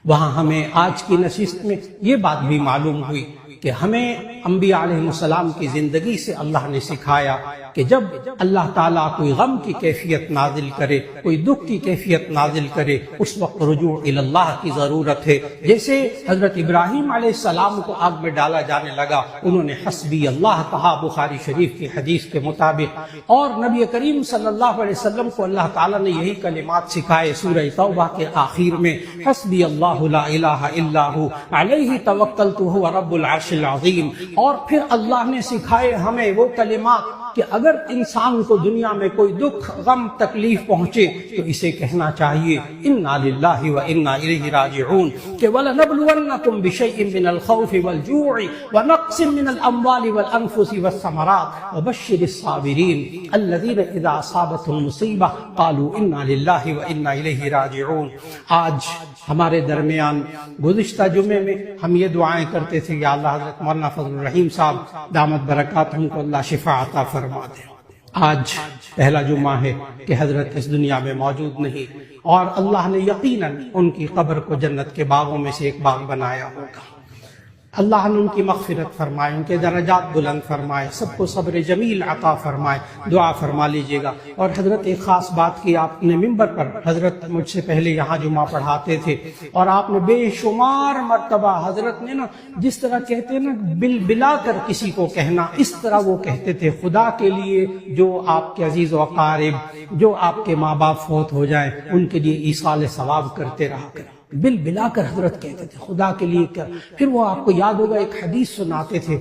وہاں ہمیں آج کی نشست میں یہ بات بھی معلوم ہوئی کہ ہمیں انبیاء علیہ السلام کی زندگی سے اللہ نے سکھایا کہ جب اللہ تعالیٰ کوئی غم کی کیفیت نازل کرے، کوئی دکھ کی کیفیت نازل کرے، اس وقت رجوع الی اللہ کی ضرورت ہے۔ جیسے حضرت ابراہیم علیہ السلام کو آگ میں ڈالا جانے لگا، انہوں نے حسبی اللہ کہا بخاری شریف کی حدیث کے مطابق، اور نبی کریم صلی اللہ علیہ وسلم کو اللہ تعالیٰ نے یہی کلمات سکھائے سورہ توبہ کے آخر میں، حسبی اللہ لا الہ الا ہو علیہ توکلت وہو رب العرش العظیم۔ اور پھر اللہ نے سکھائے ہمیں وہ کلمات کہ اگر انسان کو دنیا میں کوئی دکھ، غم، تکلیف پہنچے تو اسے کہنا چاہیے انا للہ و انا الیہ راجعون، کہ وَلَنَبْلُوَنَّكُمْ بِشَيْءٍ مِّنَ الْخَوْفِ وَالْجُوعِ وَنَقْصٍ مِّنَ الْأَمْوَالِ وَالْأَنفُسِ وَالثَّمَرَاتِ وَبَشِّرِ الصَّابِرِينَ الَّذِينَ إِذَا أَصَابَتْهُمْ مُصِيبَةٌ قَالُوا إِنَّا لِلَّهِ وَإِنَّا إِلَيْهِ راجعون۔ آج ہمارے درمیان گزشتہ جمعے میں ہم یہ دعائیں کرتے تھے کہ اللہ حضرت مولانا فضل الرحیم صاحب دامت برکاتہم کو اللہ شفا عطا فرما دے۔ آج پہلا جمعہ ہے کہ حضرت اس دنیا میں موجود نہیں، اور اللہ نے یقیناً ان کی قبر کو جنت کے باغوں میں سے ایک باغ بنایا ہوگا۔ اللہ نے ان کی مغفرت فرمائے، ان کے درجات بلند فرمائے، سب کو صبر جمیل عطا فرمائے، دعا فرما لیجئے گا۔ اور حضرت ایک خاص بات کی، آپ نے ممبر پر، حضرت مجھ سے پہلے یہاں جمعہ پڑھاتے تھے، اور آپ نے بے شمار مرتبہ حضرت نے جس طرح کہتے نا بل بلا کر کسی کو کہنا، اس طرح وہ کہتے تھے خدا کے لیے جو آپ کے عزیز و اقارب، جو آپ کے ماں باپ فوت ہو جائیں، ان کے لیے ایصال ثواب کرتے رہا کریں۔ بل بلا کر حضرت کہتے تھے خدا کے لیے کر۔ پھر وہ آپ کو یاد ہوگا ایک حدیث سناتے تھے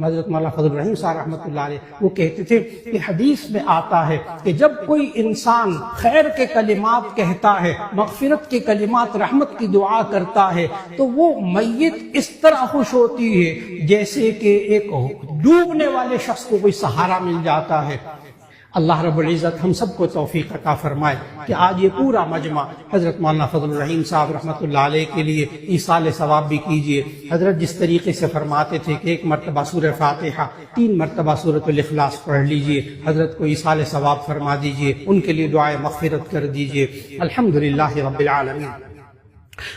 حضرت مولانا فضل الرحیم صاحب رحمۃ اللہ علیہ، وہ کہتے تھے کہ حدیث میں آتا ہے کہ جب کوئی انسان خیر کے کلمات کہتا ہے، مغفرت کے کلمات، رحمت کی دعا کرتا ہے، تو وہ میت اس طرح خوش ہوتی ہے جیسے کہ ایک ڈوبنے والے شخص کو کوئی سہارا مل جاتا ہے۔ اللہ رب العزت ہم سب کو توفیق عطا فرمائے کہ آج یہ پورا مجمع حضرت مولانا فضل الرحیم صاحب رحمۃ اللہ علیہ کے لیے ایصال ثواب بھی کیجیے۔ حضرت جس طریقے سے فرماتے تھے کہ 1 مرتبہ سورہ فاتحہ، 3 مرتبہ سورۃ الاخلاص پڑھ لیجیے، حضرت کو ایصال ثواب فرما دیجیے، ان کے لیے دعائے مغفرت کر دیجیے۔ الحمدللہ رب العالمین۔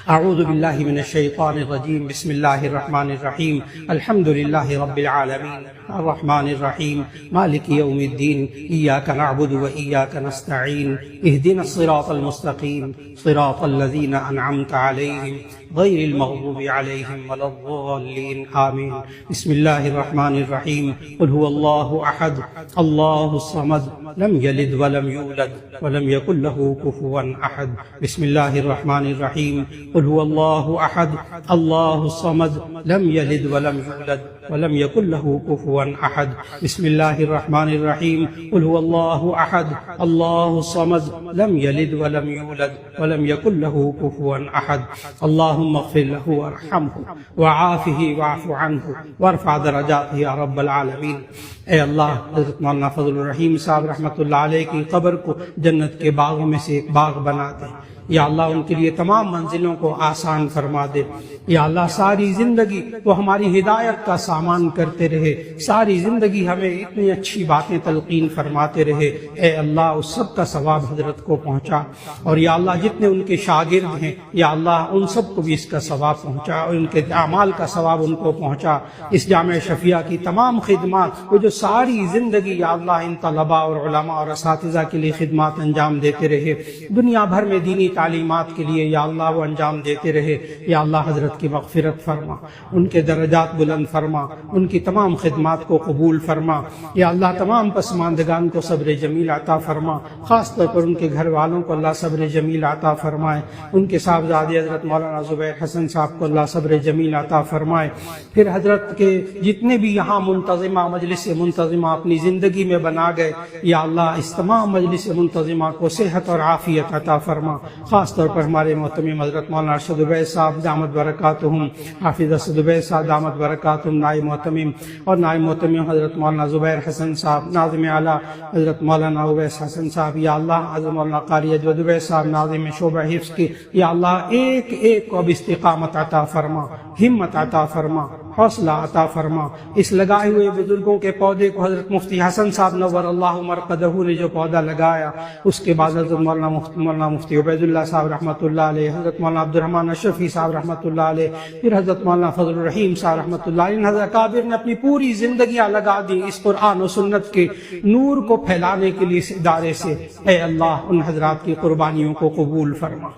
اعوذ باللہ من الشیطان الرجیم، بسم اللہ الرحمن الرحیم، الحمد للہ رب العالمین الرحمن الرحیم مالک یوم الدین، ایاک نعبد و ایاک نستعین، اہدنا الصراط المستقیم صراط الذین انعمت علیہم غير المغضوب عليهم ولا الضالين آمين. بسم الله الرحمن الرحيم. قل هو الله أحد الله الصمد لم يلد ولم يولد ولم يكن له كفوا أحد. بسم الله الرحمن الرحيم. قل هو الله أحد الله الصمد لم يلد ولم يولد ولم يكن له كفوا أحد. بسم الله الرحمن الرحيم. قل هو الله أحد الله الصمد لم يلد ولم يولد ولم يكن له كفوا أحد. اللهم اغفر له وارحمه وعافه واعف عنه وارفع درجاته يا رب العالمين. اے اللہ، حضرت مولانا فضل الرحیم صاحب رحمۃ اللہ علیہ کی قبر کو جنت کے باغوں میں سے ایک باغ بنا دے. یا اللہ ان کے لیے تمام منزلوں کو آسان فرما دے. یا اللہ ساری زندگی وہ ہماری ہدایت کا سامان کرتے رہے، ساری زندگی ہمیں اتنی اچھی باتیں تلقین فرماتے رہے. اے اللہ اس سب کا ثواب حضرت کو پہنچا، اور یا اللہ جتنے ان کے شاگرد ہیں یا اللہ ان سب کو بھی اس کا ثواب پہنچا، اور ان کے اعمال کا ثواب ان کو پہنچا. اس جامعہ شفیہ کی تمام خدمات، وہ جو ساری زندگی یا اللہ ان طلباء اور علماء اور اساتذہ کے لیے خدمات انجام دیتے رہے، دنیا بھر میں دینی تعلیمات کے لیے یا اللہ وہ انجام دیتے رہے. یا اللہ حضرت کی مغفرت فرما، ان کے درجات بلند فرما، ان کی تمام خدمات کو قبول فرما. یا اللہ تمام پسماندگان کو صبر جمیل عطا فرما، خاص طور پر ان کے گھر والوں کو اللہ صبر جمیل عطا فرمائے. ان کے صاحبزادے حضرت مولانا زبیر حسن صاحب کو اللہ صبر جمیل عطا فرمائے. پھر حضرت کے جتنے بھی یہاں منتظمہ مجلس منتظمہ اپنی زندگی میں بنا گئے، یا اللہ اس تمام مجلس منتظمہ کو صحت اور عافیت عطا فرما. خاص طور پر ہمارے محترم حضرت مولانا ارشد عبید صاحب دامت برکاتہم، حافظ اسد عبید صاحب دامت برکاتہم نائب محتمم، اور نائب محتمم حضرت مولانا زبیر حسن صاحب، ناظم اعلیٰ حضرت مولانا اویس حسن صاحب. یا اللہ حضرت مولانا قاری اجود عبید صاحب ناظم شعبہ حفظ کی، یا اللہ ایک ایک کو اب استقامت عطا فرما، ہمت عطا فرما، حوصلہ عطا فرما. اس لگائے ہوئے بزرگوں کے پودے کو حضرت مفتی حسن صاحب نور اللہ مرقدہ نے جو پودا لگایا، اس کے بعد حضرت مولانا مفتی عبید اللہ صاحب رحمۃ اللہ علیہ، حضرت مولانا عبد الرحمن اشرفی صاحب رحمۃ اللہ علیہ، پھر حضرت مولانا فضل الرحیم صاحب رحمۃ اللہ علیہ، حضرت کابر نے اپنی پوری زندگیاں لگا دی اس قرآن و سنت کے نور کو پھیلانے کے لیے اس ادارے سے. اے اللہ ان حضرات کی قربانیوں کو قبول فرما.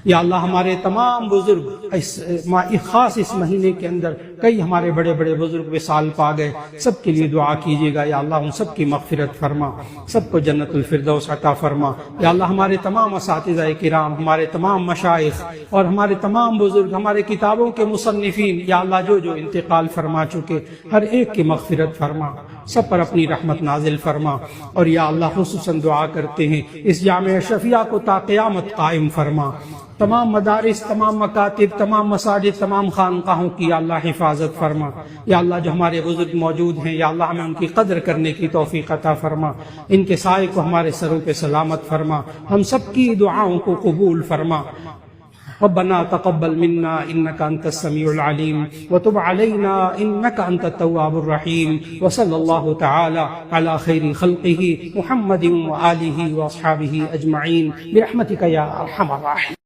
یا اللہ ہمارے تمام بزرگ خاص اس مہینے کے اندر کئی ہمارے بڑے بڑے بزرگ وصال پا گئے، سب کے لیے دعا کیجیے گا. یا اللہ ان سب کی مغفرت فرما، سب کو جنت الفردوس عطا فرما. یا اللہ ہمارے تمام اساتذہ کرام، ہمارے تمام مشائخ اور ہمارے تمام بزرگ، ہمارے کتابوں کے مصنفین، یا اللہ جو جو انتقال فرما چکے، ہر ایک کی مغفرت فرما، سب پر اپنی رحمت نازل فرما. اور یا اللہ خصوصاً دعا کرتے ہیں اس جامعہ شفیہ کو تا قیامت قائم فرما. تمام مدارس، تمام مکاتب، تمام مساجد، تمام خانقاہوں کی یا اللہ حفاظت فرما. یا اللہ جو ہمارے بزرگ موجود ہیں یا اللہ ہمیں ان کی قدر کرنے کی توفیق عطا فرما، ان کے سائے کو ہمارے سروں پہ سلامت فرما، ہم سب کی دعاؤں کو قبول فرما. ربنا تقبل منا انك انت السميع العليم وتب علينا انك انت التواب الرحيم. وصلى الله تعالى على خير خلقه محمد وآله واصحابه اجمعين برحمتك يا ارحم الراحمين.